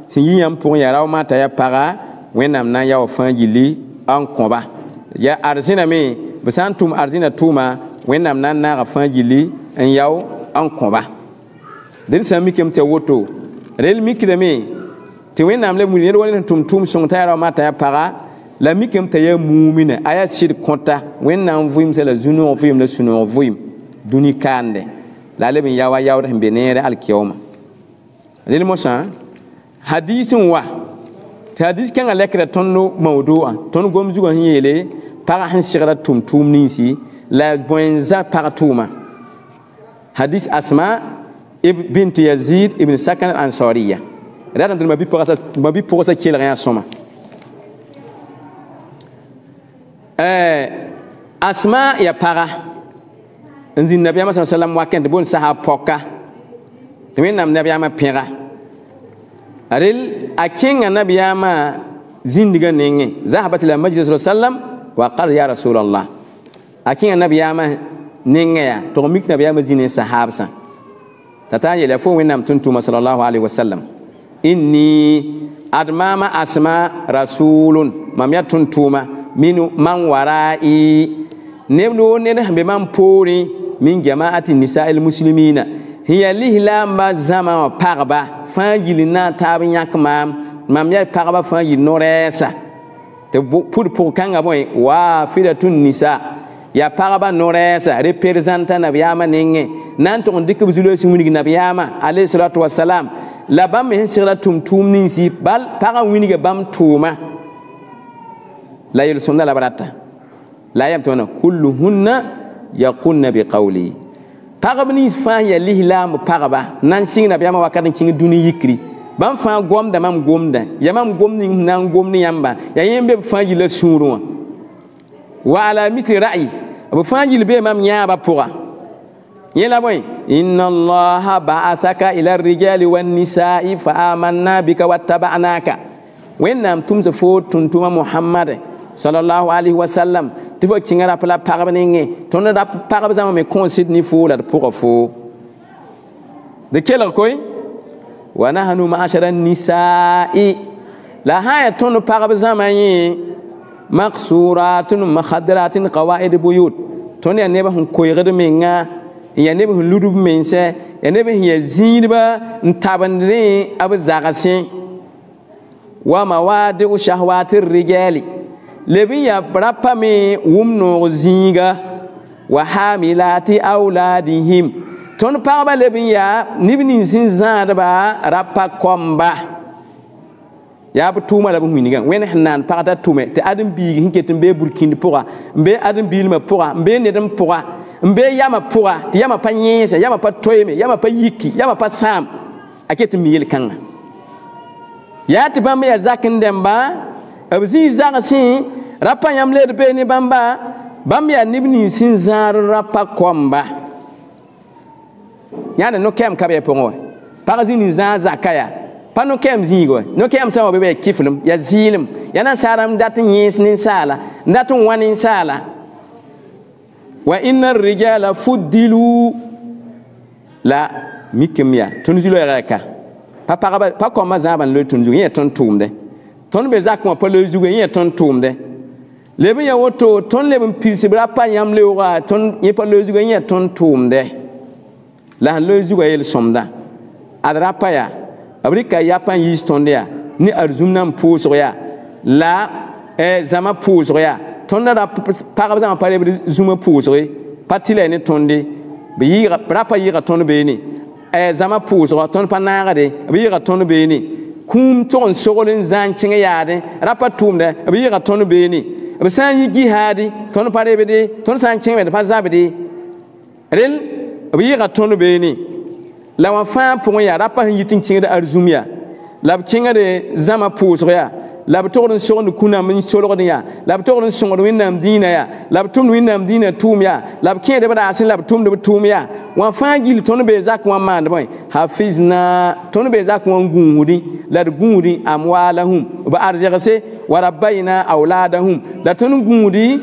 sẽn yi yãmb pʋgẽ yaa rao maa t'a yaa paga wẽnnaam na n yao fãa yilli n kõba yaa arzẽna me b sã n tʋm arzẽna tʋʋma wẽnnaam na n naaga fãa yilli n yao n kõba dẽd sã n mikame tɩ woto rel mikdame tɩ wẽnnaam la ned wa ned sẽn tʋm tʋʋm sõng t'a yaa rao maa t'a yaa paga la mikame t'a yaa muumina a yaa sɩd kõta wẽnnaam vɩɩmsã la zu-noog vɩɩm la sũ-noog vɩɩm dũni kaande la a leb n yao a yaood sẽn be neere alkiyaooma rel mosã hadis n wa tɩ hadis kãngã lɛkra tõnd mawdʋʋã tõnd gom zugã sẽn yeele pagã sẽn sɩgda tʋm-tʋʋm ninsi la bõe n za pag tʋʋma hadis asma bint yazid ibn sakan al-ansariya ratame tɩ ma bi-pʋgsã kelg yã sõma asma ya paga n zĩnd nabiyaamã sa sallam wakẽn tɩ boond sasa pɔka tɩ wẽnnaam nabiyaamã pẽga rel a kẽnga nabiyaamã zĩndgã nengẽ zahaba tɩ la majlis sallam wa qal ya rasulallah a kẽnga nabiyaamã nengẽ yaa tʋg mik nabiyaamã zĩne sahaabsã t'a ta n yeel ya fo wẽnnaam tʋm-tʋʋma sallallahu alaihi wasallam inni admama asma rasulun mam ya tʋm-tʋʋma min man wara'i neb lo ned sẽn be mam poorẽ min jama'ati nisa'il muslimina hiya lislaamba zãma wã pagba fãa yil na n taab yãk mam yaa pagba fãa yil no-rɛɛsa tɩ pʋd pʋg-kãngã bõe waafidatun nisa yaa pagba no-rɛɛsa représenta nabiyaamã nengẽ na n tʋg n dɩk b zu-loees wing nabiyaamã alayhi salatu wasalam la bãmb me sẽn segda tʋm-tʋʋm ninsi bal pagã winga bãmb tʋʋma la yel-sõmda la b rata la a yam tɩ wãna kulluhunna yaqulna biqawli pagb nins fãa yaa lislaamb pagba nan sɩng nabiyaamã wakat n kẽng dũni yikri bãmb fãa gomda mam gomda ya mam gomd ning na n gomd yãmba yaa yẽ be b fãa yilla sũurẽ wã wa ala misli ra'yi b fãa yil bee mam yãabã pʋga yẽ la bõe inna allaha ba'athaka ila rijali wannisa'i fa amanna bika wattaba'naka wẽnnaam tʋmsa foo tʋm-tʋma mohammad sallallahu alaihi wasallam tɩ fo kẽngã rap la pagb nengẽ tõnd rap pagb zãma me kõo sɩd ne foo la d pʋga foo d kelg koy wa nahnu ma'ashara nisa'i la sã n yaa tõnd pagb zãma yẽ maksuratun mahadratin qawaid buyut tõnd yaa neb sẽn koɛɛgd menga n yaa neb sẽn ludb mensɛ yaa neb sẽn yaa zĩidbã n tabend rẽ b zagsẽ wa mawadi'u shahwati rijali leb n yaa rapa me wʋm noog zĩiga wa hamilati auladihim ton pagba lebin ya nibni sin zaadba rapa komba ya bu tuma la bu hiniga wen hanan pagta tume te adam bi hinketin be burkindi poa be adam bi ma poa be nedam poa be yama poa ti yama pa nyesa yama pa toyeme yama pa yiki yama pa sam aket miyel kanga ya ti bamba ya zakin demba abzi zagasi rapa yam le be ni bamba ya nibni sin zar rapa komba yana no kem kabe pongo pagazi ni za zakaya pa no kem zigo no kem sa be kiflum ya zilim yana saram datin yes nin sala datin wani sala wa inna rijala fuddilu la mikemia tunzilo yaraka pa koma zaban le tunzu ye ton tumde ton be zakwa pa le zugo ye ton tumde lebe ya woto ton lebe pisibra pa yam le wa ton ye pa le zugo ye ton tumde la le zugo yel somda adra pa ya abrika ya pa yistondia ni arzumnam pusoya la zama pusoya ton da pa zama pa le zuma pusore patile ne tonde be yira rapa yira ton be ni zama puso ton pa nagade be yira ton be ni kum ton sogolin zan kinga yade rapa tumde be yira ton be ni be san yi jihadi ton pa be de ton san kinga be pa zabede rel be yira ton be ni la wa fa pour ya rapa yitin kinga de arzumia la kinga de zama puso ya la betoren sogon kuna min sologin ya la betoren sogon winnam dina ya la betum winnam dina tum ya la kede bada asin la betum de tum ya wa fangil ton be zak wa man boy hafizna ton be zak wa ngudi la ngudi amwalahum ba arzigase wa rabbayna auladahum la ton ngudi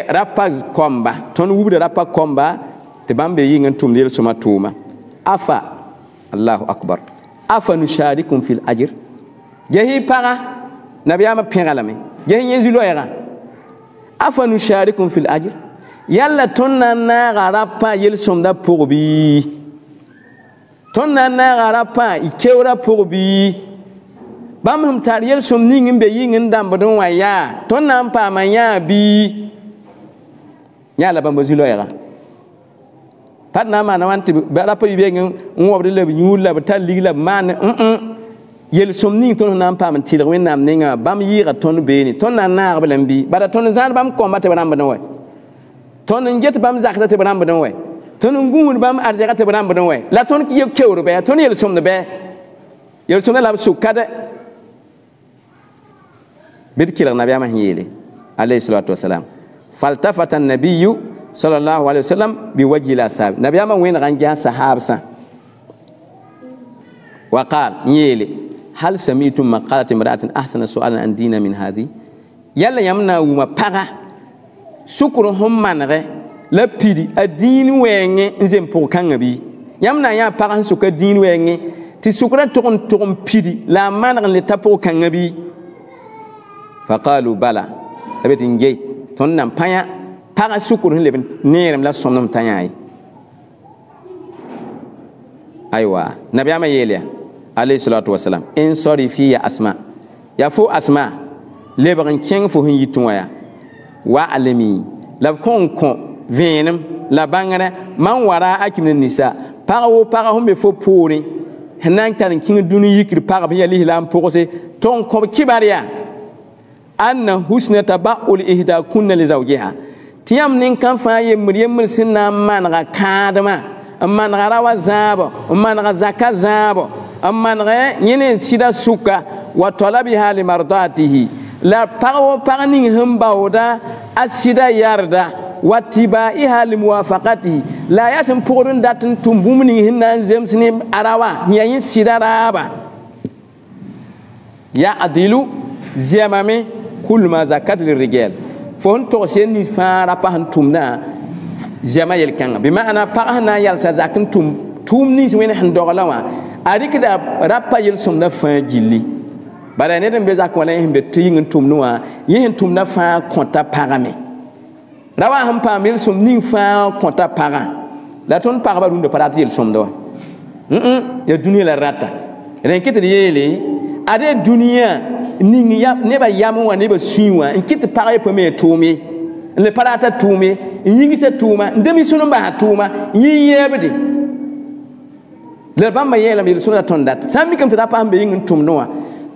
rapaz komba ton wubude rapa komba te bambe yingen tum de suma tuma afa Allahu akbar afa nusharikum fil ajr jahi para nabiyama pengalame jehin yezu loyera afa nusharikum fil ajr yalla tonna na garapa yel somda pourbi tonna na garapa ikewra pourbi bam hum tar yel som ningin be yingin dambodon waya tonna ampa manya bi yalla bam bezu loyera patna ma na wanti rapa be ngin ngobde le nyula batal ligla man yel somning ton nan pam tiler wen nam ninga bam yira ton beni ton nan na balam bi bada ton zan bam komba te bam banwe ton nget bam zakata te bam banwe ton ngun bam arjaka te bam banwe la ton ki kewro be ton yel somne be yel somne la sukade bid kiler nabi ama yele alayhi salatu wassalam faltafata an-nabiy sallallahu alayhi wasallam bi wajhi al-ashab nabi ama wen ganja sahabsa وقال يلي هل سميتم مقالة امرأة أحسن سؤالا عن دين من هذه يلا يمنا وما بغا شكرهم منغه لا بيدي الدين وين نزم بوكان بي يمنا يا بغا سوك الدين وين تي سكرا تون بيدي لا منغ لتابو كان بي فقالوا بلى ابيت نجي تون نام بايا بغا شكرهم لبن نيرم لا سونم تانياي ايوا نبي ما يليا عليه الصلاه والسلام ان صري في اسماء يا فو اسماء لبغن كين فو هن يتويا وعلمي لا كون فينم لا بانغنا من وراء اكم النساء باغو هم بفو بوري هنان تان كين دوني يكر باغ بيا لي لام بوسي تون كوب كباريا ان حسن تباؤل اهدا كن لزوجها تيام نين كان فاي مريم سنا مانغا كادما man rawa zabo man zaka zabo man yene sida suka wa talabi hali mardatihi la pawo pagning hambawda asida yarda watiba ihali muwafaqatihi la yasim pogdon datin tumbumni hinan zemsni arawa yayin sida raba ya adilu ziyamame kul ma zakat lirijal fon to sen fara pahan tumna jama yel kanga bi maana parana yal sa zakin tum ni wen han dogalawa adik da rappa yel som da fa gilli bara ne dem be zakon wala himbe tingin tum nuwa yin tum na fa konta parame rawa ham pa mil som ni fa konta para la ton para ba dun parat yel som do ya dunia la rata ren kete yele ade dunia ni ya ne ba yamu wa ne ba suwa en kete para pe me tumi le parata tume yingi se tuma ndemi sunu ba tuma yi yebedi le bamba yela mi sona tondat sam mi kam ta pa ambe yin tum noa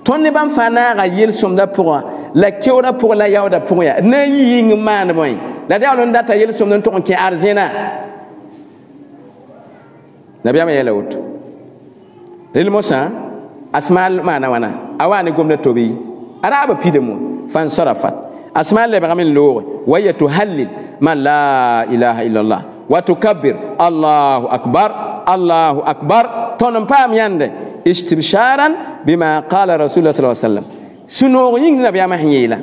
tonne bam fana ga yel somda pour la kewra pour la yawda pour ya na yin man boy la dawlon data yel somda to ke arzena nabiya ma yela wut lil mosa asmal mana wana awani gomna tobi araba pidemo fan sarafat asmal le bagamin lo wa yatuhallil man la ilaha illa allah wa tukabbir allahu akbar tonon pam yande istibsharan bima qala rasulullah sallallahu alaihi wasallam suno yin nabiya ma hiyela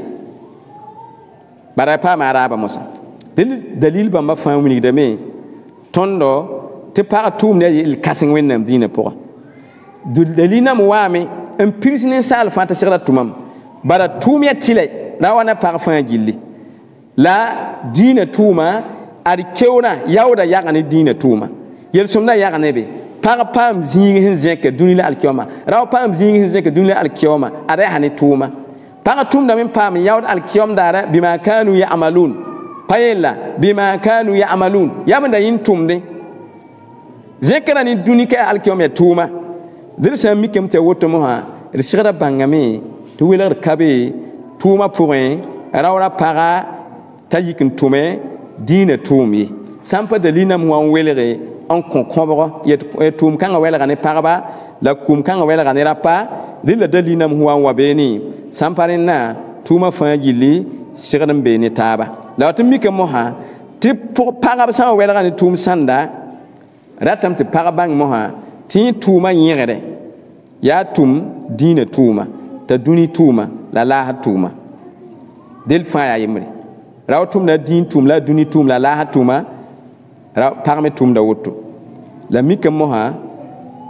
bara pam araba mosa dalil ba ma fan wini de me tondo te partout ne il kasin wennam dina pour dalina mo wame en pirsine sal fanta sira tumam bara tumya tile rawana parfum gilli la dina tuma ari kewna yawda yagani dina tuma yel somna yagane be par pam zingi hin zeke dunila alkiyama raw pam zingi hin zeke dunila alkiyama are hani tuma par tum da min pam yawda alkiyam dara bima kanu ya'malun payella bima kanu ya'malun yamda yin tumde zekra ni dunika alkiyama tuma dirsa mikem te woto mo ha risira bangame to welar kabe tuma pourrin rawra para tayikin tume dina tumi sampa dalina mo wan welere en concombre yet tum kan welere ne paraba la kum kan welere ne rapa dilla dalina mo wan wabeni samparin na tuma fangili sigadam be ne taba la to mikem mo ha ti paraba sa welere ne tum sanda ratam te parabang mo ha ti tuma yere ya tum dina tuma ta duni tuma la laha tuma del fa ya yimri raw tum na din tum la duni tum la laha tuma raw parme tum da woto la mikam moha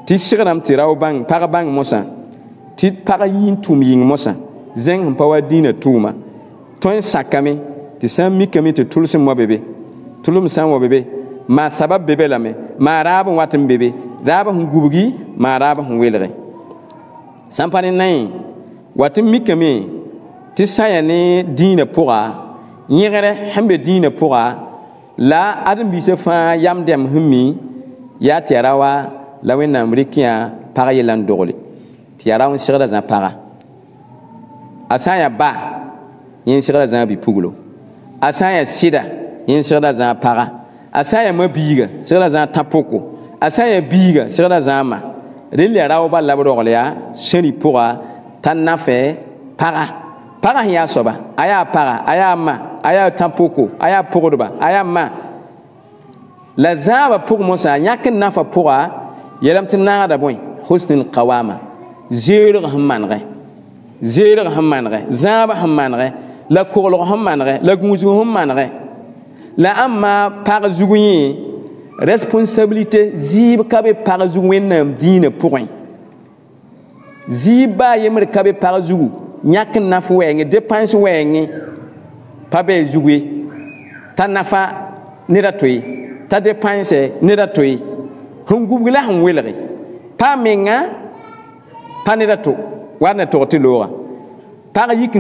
ti sigram ti raw bang para bang mosa ti para yin tum yin mosa zeng pawa dina tuma ton sakame ti sam mikami ti tulsim mo bebe tulum sam mo bebe ma sabab bebe la me ma rabu watim bebe daba hun gubugi ma rabu hun welre sampani nay watim mikami ti saya ne dina pourra yere hambe dina pourra la adam bi se fa yam dem hummi ya terawa la wena amrikia para yelan dogole ti ara on sira za para asaya ba yin sira za bi pugulo asaya sida yin sira za para asaya mabiga sira za tapoko asaya biga sira za ma rele rawo ba la dogole ya sheni pourra tan nafe para ya soba aya para aya ma aya tampoko aya pogoba aya ma la zaba pour mosa yakin nafa pourra yelam tinna da boy husnul qawama zero hammanre zaba hammanre la kurlo hammanre la gumuzu hammanre la amma par zuguyi responsabilité zib kabe par zuguenam dine pourrin ziba yemre kabe par zugu nyak naf wenge dépense wenge pabe zugwe ta nafa nira toy ta dépense nira toy hum gubgla hum welri pa menga pa nira to warna to ti lora pa yik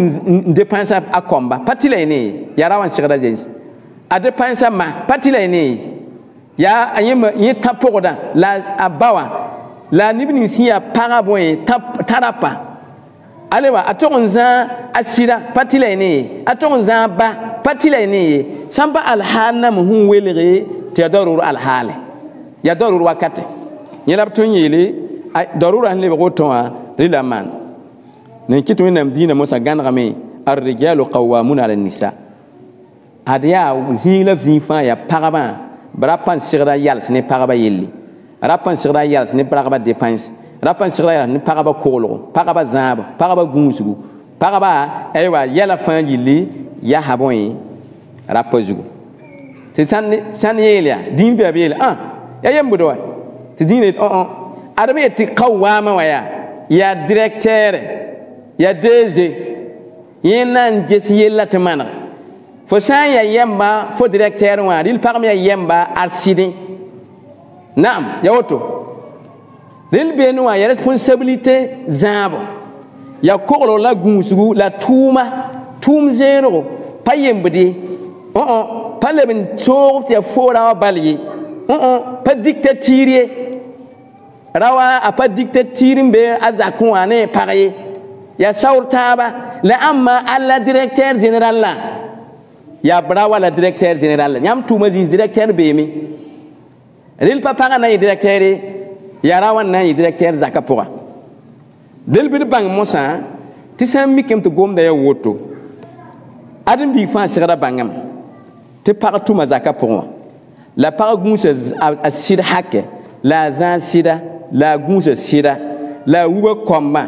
dépense a komba patile ni ya rawan sigada jens a dépense ma patile ni ya ayema yi tapoda la abawa la nibni siya paraboy tarapa alewa atonza asira patile ni atonza ba patile ni samba alhana mu welere ti darur alhale ya darur wakati yelab tun yele darur an lebe gotonwa lilaman ne kitu nam dina musa ganrame ar-rijalu qawwamuna 'ala an-nisa adiya zila zifa ya paraba brapan sigra yals ne paraba yelli rapan sigra yals ne paraba dépense rapan sigra ne paraba kolo paraba zaba paraba gunsugu paraba aywa yala fan yili ya habon rapozugu ti san yelia din be bel ya yembudo ti dinet adabe ti qawama waya ya directeur ya DG yenan jesi yella temana fo san ya yemba fo directeur wa dil parmi ya yemba arsidi nam ya woto dil benu wa ya responsabilité zabo ya kokolo la gunsugu la tum zero payembudi pas le sorte ya fora balier pas dictature rawa a pa dicté tirim be azakon ane pare ya saurtaba la amma alla directeur général la ya brawa la directeur général nyam tuma zis directeur be mi ril papa na directeur ya rawan na directeur zakapora del bi bang mosa ti sam mikem to gomda ya woto adam bi fa sira bangam te partout mazaka pour la paragunse a sida hakke la zan sida la gunse sida la wuba komma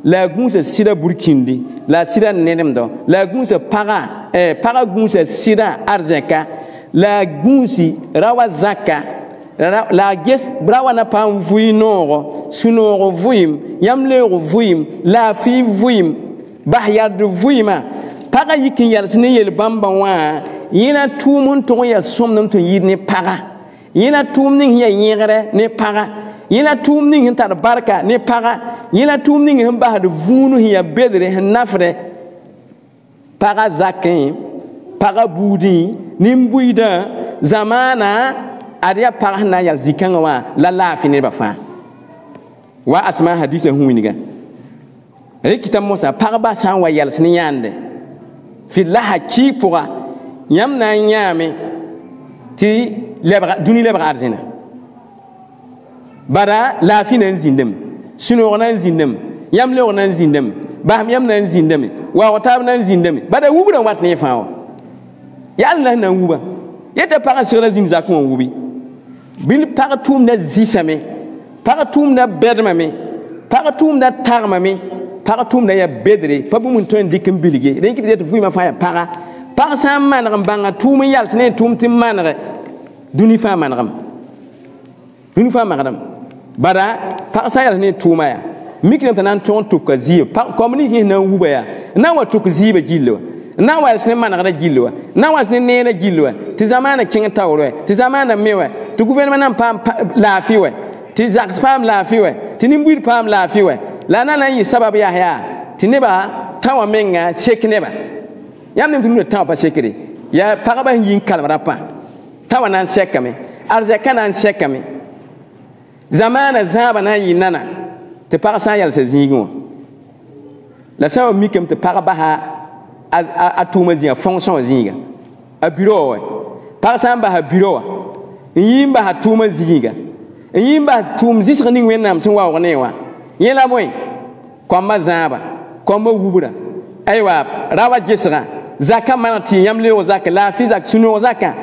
la gunse sida burkindi la sida nenemdo la gunse para gunse sida arzeka la gunsi rawa zaka la ges brawa na pam vui noro sunoro vuim yamlero vuim la fi vuim bahyad vuima para yikin yal sine yel bamba wa yina tumun to ya somnum to yidne para yina tumning ya yegre ne para yina tumning hin tar barka ne para yina tumning hin ba de vunu ya bedre hin nafre para zakin para budi nimbuida zamana aria para na ya zikanga wa la fi ne ba fa wa asma hadisa huiniga rekita mosa para ba san wa yal sine yande fi la haki pour yam na nyame ti lebra duni lebra arzina bara la fi nan zindem suno nan zindem yam le nan zindem ba yam nan zindem wa wata nan zindem bada wubra wat ne faawo yalla nan wuba yeta para sur la zinza ko wubi bil paratum na zisame paratum na bedmame paratum na tarmame paratum na ya bedre pa bu mun ton dikim bilige den kiti to fuima fa ya para sam manram banga tum yal sene tum tim manre duni fa manram duni fa manram bara par sa yal ne tuma ya mikram tanan ton to kazi pa community na wuba ya na wa to kazi ba gillo na wa sene manra gillo na wa sene ne na gillo ti zamana kin tawro ti zamana mewe ti gouvernement nan pam la fiwe ti zax pam la fiwe ti nimbuir pam la fiwe la na yi sababu ya ti neba tawa menga sekneba yam nem tunu tawa pa sekre ya paraba yin kalmara pa tawa nan sekame arzaka nan sekame zamana zaba na yi nana te parasa yal se zingo la sawa mikem te paraba ha a tuma zia fonction zinga a bureau parasa ba ha bureau yimba ha tuma zinga yimba tum zisra ning wenam sun wa wonewa yela moy kwamba zaba kwamba wubura aywa rawa jesra zaka manati yamle o zaka la fi zak suno zaka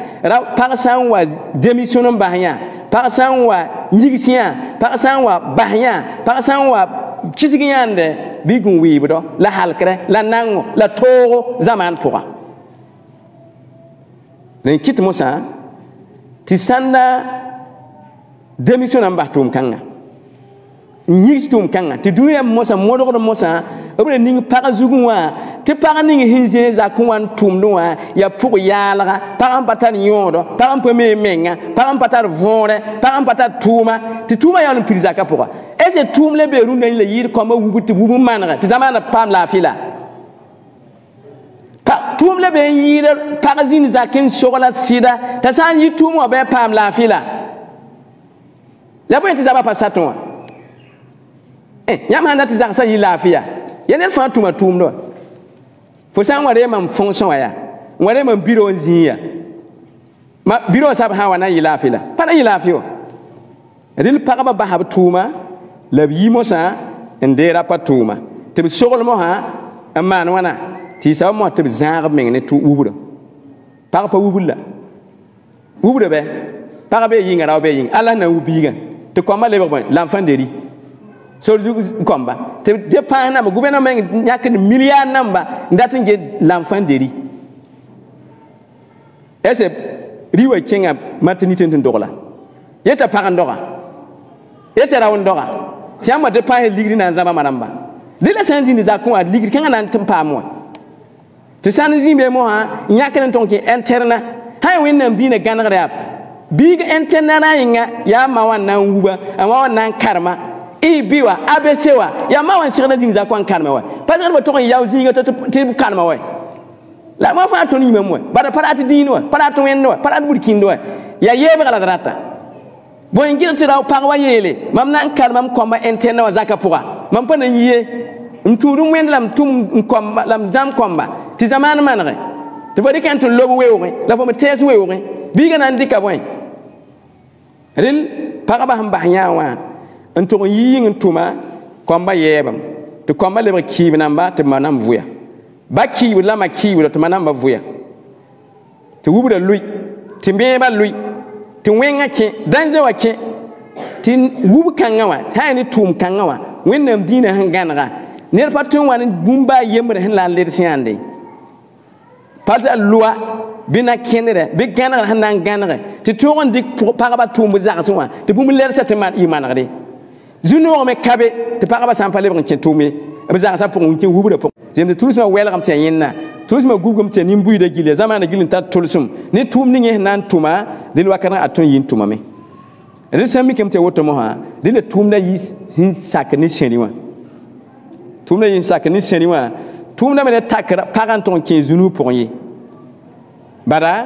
parsan wa démissionnon bahya parsan wa yigsiya parsan wa bahya parsan wa kisigiyande bigun wibudo la halkre la nango la toro zaman pourra len kit musa ti sanda démissionnon bahtum kanga yistum kanga ti duya mosa modoro mosa obre ning para zugunwa ti para ning hinje za kunwan tumnuwa ya pour yalaga para patan yodo para peme menga para patar vore para patar tuma ti tuma ya no priza ka pour ese tum le be runda le yir comme wubuti wubu manra ti zamana pam la fila pa tum le be yir para zin za ken shogola sida ta san yi tum be pam la fila la bo ti zaba pasaton yam handa ti zaksa yi lafiya yene fa tuma tumdo fo san ware man fonction ya ware man biro nziya ma biro sab ha wana yi lafiya pana yi lafiyo dil paraba ba hab tuma la yi mosa ndera pa tuma te sogol mo ha amman wana ti sa mo te zar mengene tu uburo pa ubulla uburo be para be yi ngara be yi ala na ubiga te koma le bon l'enfant de riz so komba te dépend na gouvernement nyak de milliard namba ndatin je l'enfant de riz ese riwa kinga maternité ndogla yeta parandora yeta rawndora tiama dépend ligri na zama manamba dile sanzi ni zakon a ligri kinga nan tempa mo te sanzi be mo ha nyak nan tonki interne hay wennam dina ganra big interne na yinga ya mawan nan wuba amawan nan karma biwa abesewa ya mawan sirna zinza kwa karma wa parce que to yaw zinga to karma wa la ma fa to ni memwe bara para ti dino para to wenno para burkindo ya yebe kala drata boy ngir ti raw par wa yele mam nan kal mam komba interne wa zaka pourra mam pa nan yiye mturum wen lam tum komba lam zam komba ti zaman manre te fodi kan to lobo wewe la fo me tes wewe biga nan dika boy ril par ba hamba nyawa nto yi ngtuma komba yebam to komba le ki namba te manam vuya ba ki la ma ki to manam ba vuya te wubuda lui ti mbeba lui ti wenga ke danze wa ke ti wubu kanga wa ta ni tum kanga wa wennam dina hanganaga ner patun wan bumba yemre hen la ler siande parta loi bina kenere be ganaga hanan ganaga ti togon dik paraba tum buza so wa ti bum ler setement imanade zuno me kabe ti paraba sampale bon ke tumi be za sa pour wonki wubu de pour jemde tourisme welcome ti yenna tourisme gugum ti nimbuy de gile zamana gilin ta tourisme ni tum ni nan tuma dil wakana aton yin tuma me resa mi kem te woto mo ha dil tum da yi sak ni sheniwa tum da yin sak ni sheniwa tum da me takra paranton 15 jours pour yi bada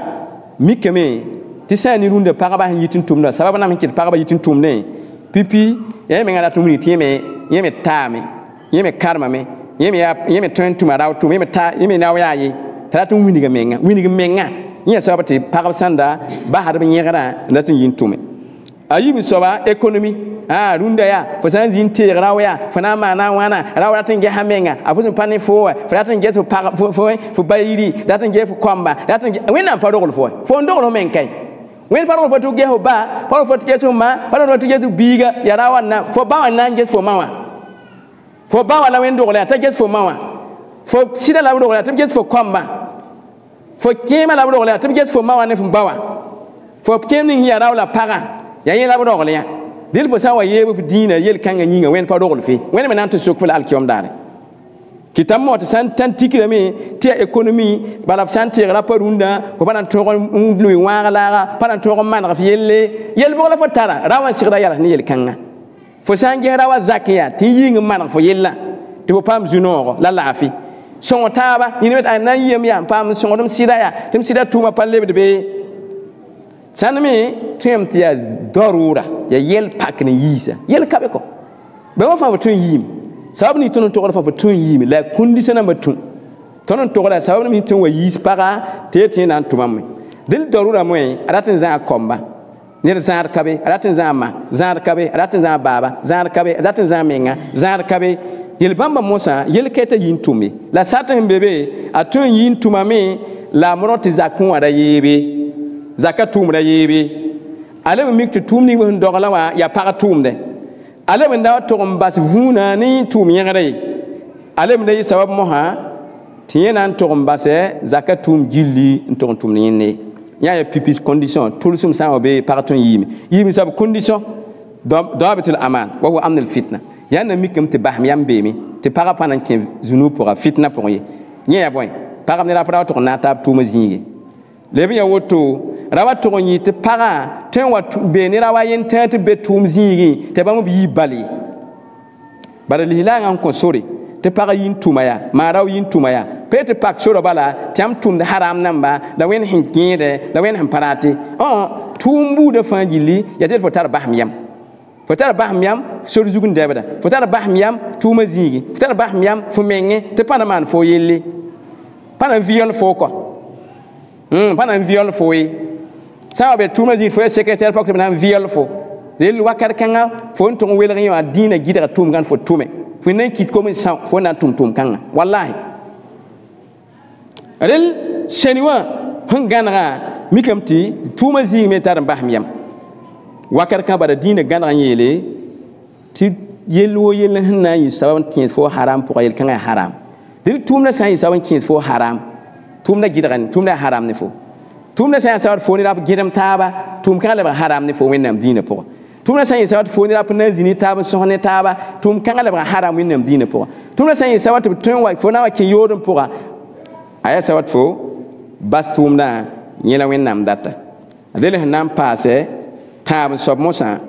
mi keme ti sa ni runde paraba yitin tum da sababa na mi kit paraba yitin tum ne pipi ya me ngala tum ni ti me yeme tame yeme karma me yeme turn to my out to yeme ta yeme na ya yi ta tun winiga menga nya sabati parab sanda ba har bin yegara na tun yin tume ayibi soba economy runda ya fo san zin te rawya fana ma na wana rawra tan ge hamenga afu pani fo fa tan ge fo bayiri da tan ge fo komba da tan wena pa dogol fo ndogol men kai wen pa dogol fo to ge ho ba pa fo to ge so ma pa dogol to ge biga ya rawana fo ba wan ge fo mawa fo ba wala wen dogol ta ge fo mawa fo sida la dogol ta ge fo komba fo kema la dogol ta ge fo mawa ne fo bawa fo kemni ya rawla paga ya yin la dogol ya dil fo sawa yebe fu dina yel kanga nyinga wen pa dogol fi wen men nanto sokful alkiom dare kitam mo ta san tan tikira me ti economy bala san ti raparunda ko banan to lui wala panan to man raf yel bo la fo tara rawan sigra yala ni yel kanga fo san ge rawa zakiya ti yinga man fo yella ti fo pam junoro la lafi son taba ni met an yem ya pam son dum sida ya tim sida tuma palle be sanami tem tia darura ya yel pak ni yisa yel kabe ko be wa fa tun yim sabab ni tun to fa tun yim la condition na batun ton to la sabab ni tun wa yis para te nan tumam dil darura moy aratin za komba ner zar kabe aratin za ma zar kabe aratin za baba zar kabe aratin za menga zar kabe yel bamba mosa yel keta yin tumi la satin bebe atun yin tumame la monoti zakun wada yebe zakatum da yebe ale mi tu tumni won dogala wa ya para tumde ale mi da to mbas vuna ni tum yengare ale mi dai sabab mo ha tiyena to mbase zakatum gilli to tum ni ne ya pipis condition tout sum sa obe paraton yimi sab condition dabatul aman wa huwa amn al fitna ya na mi kem te baham yam be mi te para panan ke zunu pour fitna pour ye ya boy para mi rapra to na tab tum zingi lebi ya woto rawa to nyi te para ten wa be ni rawa yen tente betum zingi te ba mo bi bali bara lila ngam ko sori te para yin tumaya ma raw yin tumaya pete pak soro bala tam tum de haram namba da wen hin kinde da wen han parati tumbu de fanjili ya te fotar bahmiyam fotar bahmiyam sori zugun debeda fotar bahmiyam tuma zingi fotar bahmiyam fu menge te pana man fo yelle pana viol fo ko pana viol fo yi sa be tuma zingi fo secrétaire pak te nan viol fo del wakar kanga fo on to wel ngi wa dina gidara tum gan fo tume fu ne kit ko min sa fo na tum kanga wallahi rel sheniwa hangana mikamti tuma zingi me tar bahmiyam wakar ka bara dina gan yele ti yelo yele hanna yi saban kin fo haram pour yel kanga haram del tum na sa yi saban kin fo haram tum na gidaran tum na haram ne fo tum na sa sa fo ni rap gidam taba tum kan le haram ne fo wenam dina pour tum na sa yi sa fo ni rap na zini taba so ne taba tum kan le haram wenam dina pour tum na sa yi sa tun wa fo na wa ki yodum pour aya sa fo bas tum na yela wenam data adele hanam passe tab sob mosa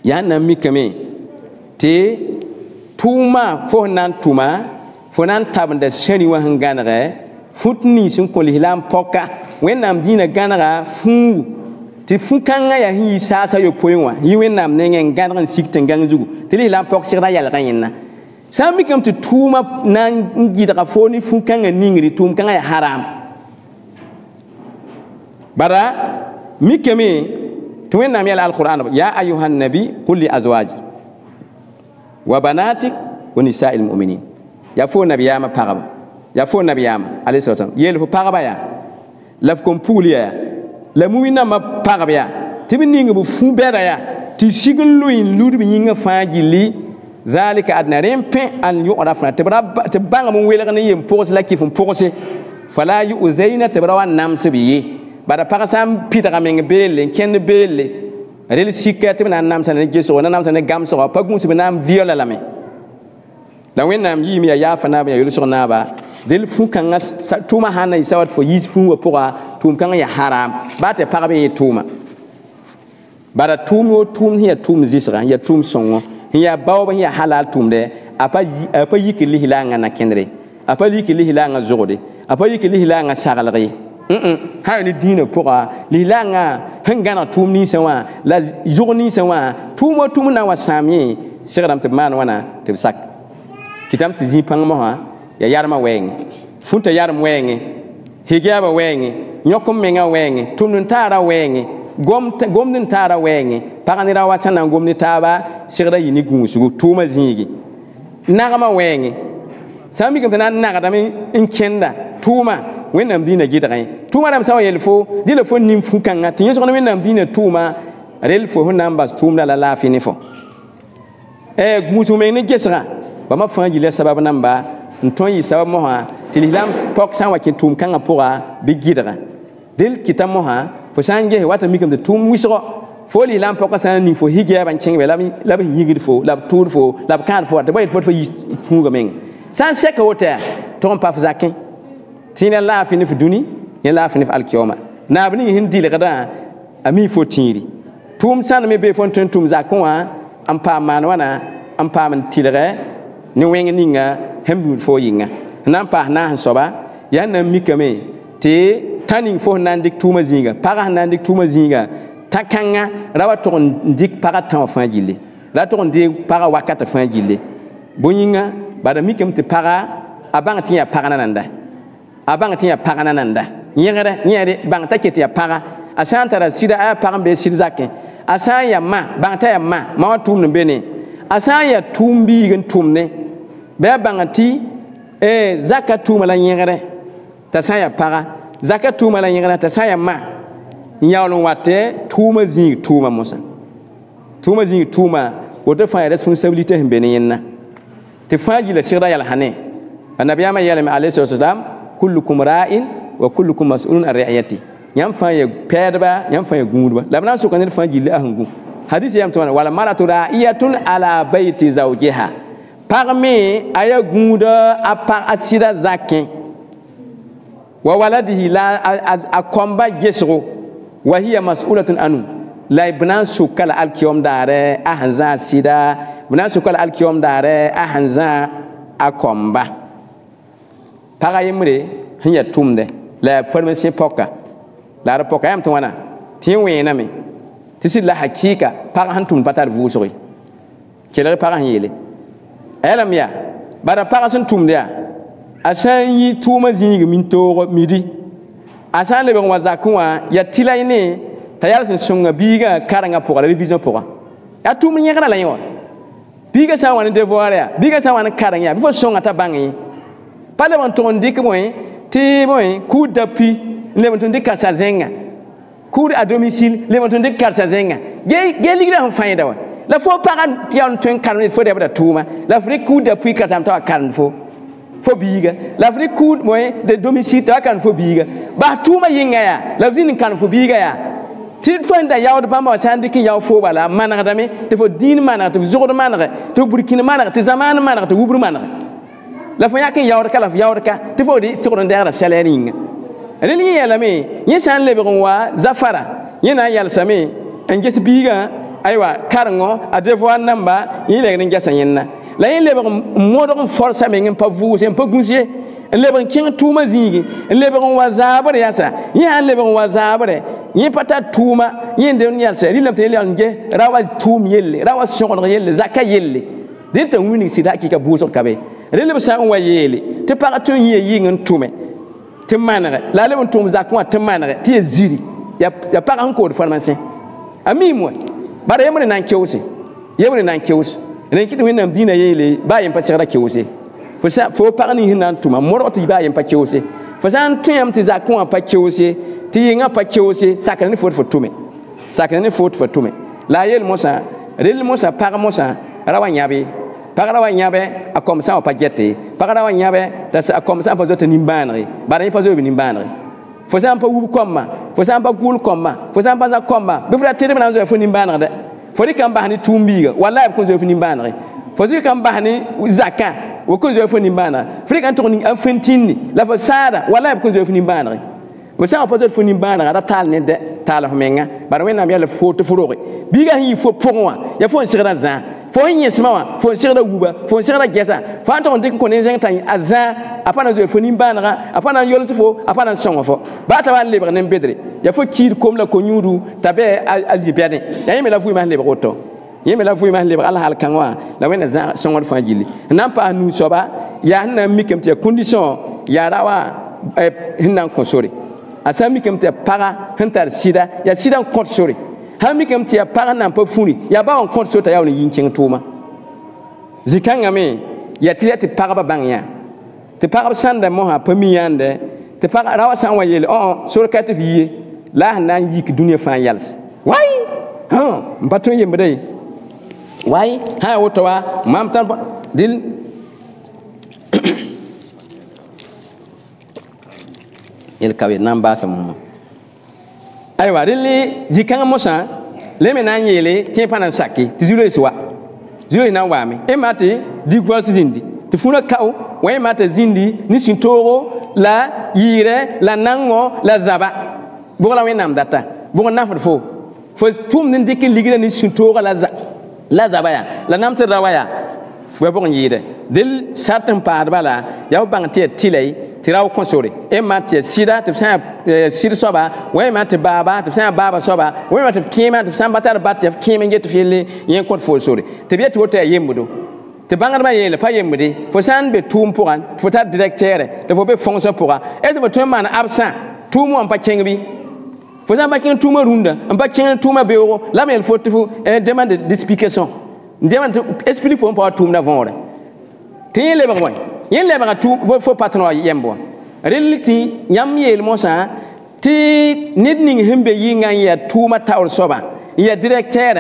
ya na mikame te tuma fo nan tuma fo nan tab da sheni wa hanganare futni sun ko lilam poka wenam dina ganara fu ti fu kanga ya hi sa yo poinwa yi wennam ne ngen ganran sikten gang zugu ti li la pok sira yal ganna sami kam ti tuma nan ngida ka foni fu kanga ningri tum kanga ya haram bara mikeme to wennam yal alquran ya ayuhan nabi qul li azwaji wa banatik wa nisa'il mu'minin ya fo nabiyama pagaba ya fo nabiyama alayhi salatu yel fo pagaba ya laf kom puliya la mu'mina ma pagaba ya tibi ninga bu fu bera ya ti sigin luin ludu bi yinga fajili zalika adna rempe an yu'rafna te banga mun wela ne yem pos la kifum pose fala yu'zaina te brawa namsibi bada pakasam pitaka meng bele ken bele rel sikka te na namsa ne geso na namsa ne gamso pa gumsi nam viola la me la wennam yimi ya fa na ba yulu sona ba del fu kanga tuma hana isawat fo yi fu wa poka tum kanga ya haram ba te pakabe yi tuma bara tum yo tum hiya tum zisra ya tum songo hiya bawba hiya halal tum de apa yikili hilanga na kendre apa yikili hilanga zogode apa yikili hilanga sagalri ha ni dina poka hilanga hangana tum ni sawa la jogni sawa tum na wasami sigram te man wana te sak kitam ti zipang mo ha ya yarma weng funta yarm weng higaba weng nyokom menga weng tunun tara weng gomnin tara weng paganira wasana gomni taba sigra yini gunsugu tuma zingi nagama weng sami kam tan nagada min inkenda tuma wennam dina gidai tuma dam sawa yelfo dile fo nim fu kanga tin so wennam dina tuma rel fo honam bas tumla la la finifo gusu men ni gesra bama fanji le sabab namba nton yi sabab mo ha tilhilam pok san wa tum kanga pora bi gidra del kitam mo ha fo sanje wata mikam de tum wisro fo li lam pok san ni fo higya ban chengbe la bi yigid fo la tour fo la kan fo de boy fo fu ga men san seka wota ton pa fazakin tina la fi ni fi duni ya la fi ni alkiyoma na bani hindi le kada ami fo tiri tum san me be fon tum zakon wa am pa man wana am pa man tilere ni weng ninga hembu fo yinga nan pa na han soba ya na mikame te taning fo nan dik tuma zinga para nan dik tuma zinga takanga rawa to dik para tan fa jille la to dik para wakata fa jille boyinga bada mikam te para abang tiya para nananda abang tiya para nananda nyere bang takete ya para asantara sida a para be sirzake asaya ma bang ta ya ma tum no bene asaya tumbi gen tumne be bangati zakatu mala nyere ta saya para zakatu mala nyere ta saya ma nyawlon watte tuma zi tuma musa tuma zi tuma woto fa responsabilité hembe ne yenna te faji la sirda yal hane annabiyama yalama alayhi wasallam kullukum ra'in wa kullukum mas'ulun an ra'iyati yam fa ya pedba yam fa ya gudba labna so kanel faji la hangu hadisi yam tawala wala maratu ra'iyatun ala baiti zawjiha parmi aya guda apa asida zakin wa waladihi la akomba jesro wa hiya mas'ulatun anu la ibnan sukala alkiyom dare ahanza sida ibnan sukala alkiyom dare ahanza akomba paga yimre hiya tumde la farmasi poka la poka yam twana tin wena me tisi la hakika paga hantum patar vusori kele paga yele elam ya bara paga sun tumde ya asan yi tuma zingi min to midi asan le bon wazakwa ya tilaine tayar sin sunga biga karanga pour la révision pour ya tum nyekala la yo biga sa wan devoir ya biga sa wan karanga bi fo songa ta bangi pale bon ton dik moy ti moy coup d'appui le bon ton dik sa zenga cours à domicile le bon ton dik sa zenga ge ligra on fayda wa la fo pagan ti on ton karne fo de bata tuma la fri coup d'appui ka sam ta karne fo biga la fri coup moy de domicile ta kan fo biga ba tuma yinga ya la zin kan fo biga ya ti fo nda yaw ba ma san dikin yaw fo bala manaka dame te fo din manaka te zogdo manaka te burkina manaka te zaman manaka te wubru manaka la fo yakin yaw ka la yaw ka te fo di ti ko ndara salaring reli yela me yin san lebe wa zafara yina yal same en jes biga aywa karango a devoir namba yin le ngin jasa yinna la yin lebe modon force me ngin pa vous c'est un peu gousier leben king tuma zingi leben wa zabre yasa ya leben wa zabre yi pata tuma yi den yalsa rilam te yel nge rawa tum yelle rawa shongo yelle zakka yelle den ta wuni sida ki ka buso kabe relebe sa wa yele te para ton yi ngin tume te manere la leben tum zakwa te manere te ziri ya para encore formation ami moi bara yemre nan kewse yemre nan kewse ren kiti winam dina yele ba yem pa sira kewse fo parni hinan tuma moroti ba yem pa kewse fo san tuyam ti zakon pa kewse ti yinga pa kewse sakani fo tume sakani fo tume la yel mosa rel mosa par mosa rawa nyabe par rawa nyabe a comme ça pa jette par rawa nyabe da sa comme ça pa zote nimbanre ba ni pa zo bi nimbanre fo san pa wu komma fo san pa gul komma fo san pa za komma be fo tere na zo fo nimbanre de fo ri kan ba ni tumbiga wallahi ko zo fo nimbanre fo zi kan ba ni zakka wo ko zo fo nimbana frika to ni afentini la fa sada wala ko zo fo nimbana wo sa pa zo fo nimbana ra tal ne de tal ho menga bar wena mi la foto furore biga hi fo ponwa ya fo sira za fo nyesma wa fo sira wuba fo sira gesa fa to dik ko ne zeng tan azan apana zo fo nimbana apana yol fo apana songo fo ba ta wal libre ne bedre ya fo kir kom la ko nyudu tabe azibede ya yemi la fu ma libre oto yeme la fuima libre ala hal kanwa la wena za songor fangili nan pa nu soba ya na mikem te condition ya rawa hinan konsori asa mikem te para hintar sida ya sida konsori ha mikem te para nan pa funi ya ba on konsori ta ya on yinkin tuma zikanga me ya tilati para ba bangya te para sanda mo ha pamiyande te para rawa san wayele sur katif yi la nan yik dunya fan yals wai mbaton yembe why ha wotowa mam tan dil el kawe namba sam ay wa dili jikanga mosa le mena nyele tie panan saki tizulo iswa zulo na wame e mate di gwal zindi ti funa kaw way mate zindi ni sintoro la yire la nango la zaba bugala we nam data bugo nafo fo tum nin dikin ligida ni sintoro la zabaya la namse rawaya fo bon yide dil sartan par bala yaw bangte tilay tiraw konsori e matte sida te sa sida soba we matte baba te sa baba soba we matte kima te sa batar batte kima nget fili yen kon fo sori te biet wote yembudo te bangar ma yele pa yembude fo san be tum pouran fo ta directeur te fo be fonction pourra et te to man absent tout mo pa kengbi faut ça pas qu'un touma runda un pas qu'un touma béo là mais il faut demande d'explication demande explique faut pas touma vendre té le ba yen le ba tout faut patron yembo reality yam yel mo sa ti nidning hembe yinga ya touma tawr soba ya directeur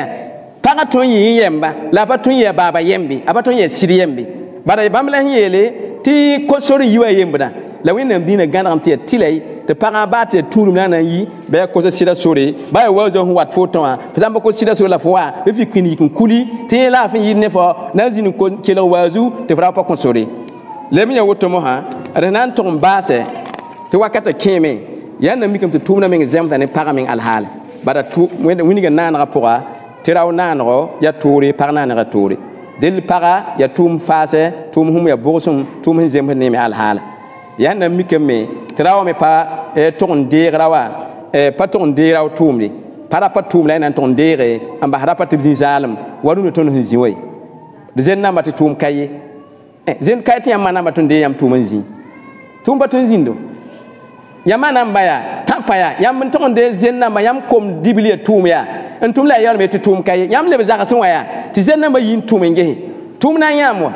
para ton yemba la pa ton ya baba yembi abaton ya siri yembi bara bamla yele ti ko sori yiwa yembda la wena dina ganam ti tilay te para bate turum nana yi be ko sida sori ba wa zo wat photo a fam ko sida sori la fois be fi kini kun kuli te la fin yi ne fo na zin ko kilo wazu te fra pa ko sori le mi ya woto mo ha renan to mbase te wakata keme ya na mi kam te tum na men zemta ne para men al hal bara tu wini ga nana rapora te raw nana ro ya tori par nana ra tori del para ya tum fase tum hum ya borsum tum hin zemta ne me al hal ya na mi kam me trawa me pa ton derawa pa ton deraw tumli para pa tum la nan ton dere amba hara pa tibzin zalim waru no ton hinzi way de zen na mati tum kaye zen kayti yam mana maton de yam tumanzi tum ba ton zindo yamana mbaya tapaya yam ton de zen na ma yam kom dibli tum ya en tum la yar me tum kaye yam le zaka sun waya ti zen na ma yin tum nge tum na yamwa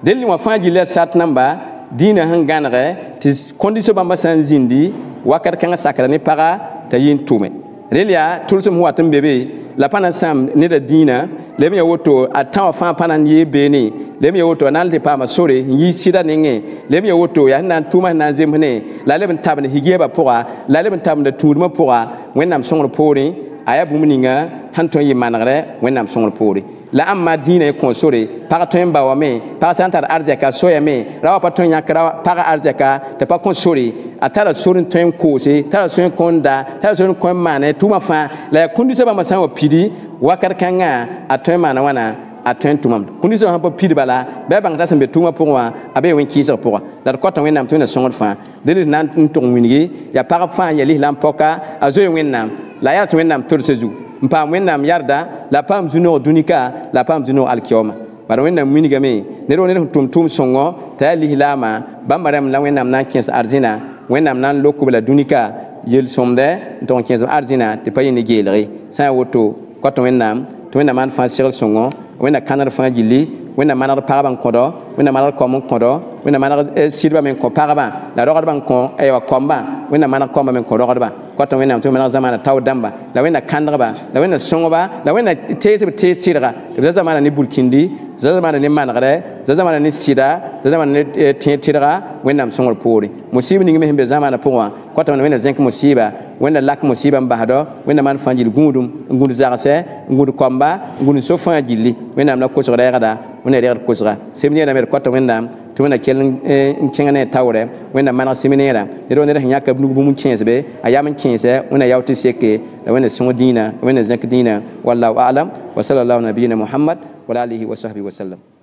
del ni wa faji le sat namba dina hanganre ti condition bamba san zindi wakar kanga sakra ni para ta yin tume relia tulsum watum bebe la pana sam ni da dina le mi woto atan fa pana ni beni le mi woto nan de pa ma sore yi sida ninge le mi woto ya nan tuma nan zemne la le ben tabne higeba pora la le ben tabne turma pora wenam songro pori aya bumuninga hanton yi manare wenam songro pori la amma dina ko sore para to emba wa me para santar arzeka soya me rawa paton yakra para arzeka te pa kon sore atara sore to en ko se tara sore konda tara sore kon mane tuma fa la kundi se ba masan wa pidi wakar kanga atoy mana wana atteint tout monde condition un peu pire bala ba bang ta sembe tuma pour moi abe wen ki sur pour da ko tan wenam tuna songot fa de nan ton wingi ya para fa ya li lampoka azo wenam la ya wenam tur seju mpa wenam yarda la pam zuno dunika la pam zuno alkioma bara wenam winiga me ne ro ne tum songo ta li lama bamaram la wenam nan 15 arzina wenam nan lokubla dunika yel somde ton 15 arzina te paye ne gelri sa woto ko tan wenam to wena man fa sel songo wena kanar fa jili wena manar paraban kodo wena manar komon kodo wena manar silba men ko paraba la rogo ban ko e wa komba wena manar komba men ko rogo ba ko to wena to manar zamana taw damba la wena kandraba la wena songo ba la wena tese tira de zamana ni bulkindi zamana ni manare zamana ni sida zamana ni tira wena songo pori musibi ni ngeme zamana pourwa ko to wena zenk musiba wena lak musiba mbahdo wena man fanjil gundum ngundu zarase ngundu komba ngundu sofa jilli wena am la ko sura gada wena reer ko sura semni na mer ko to wena to wena kel kengane tawre wena man seminera do ne nya ka bu mu 15 be ayam 15 wena yawti seke wena songo dina wena zenk dina wallahu a'lam wa sallallahu nabiyina muhammad wa alihi wa sahbihi wa sallam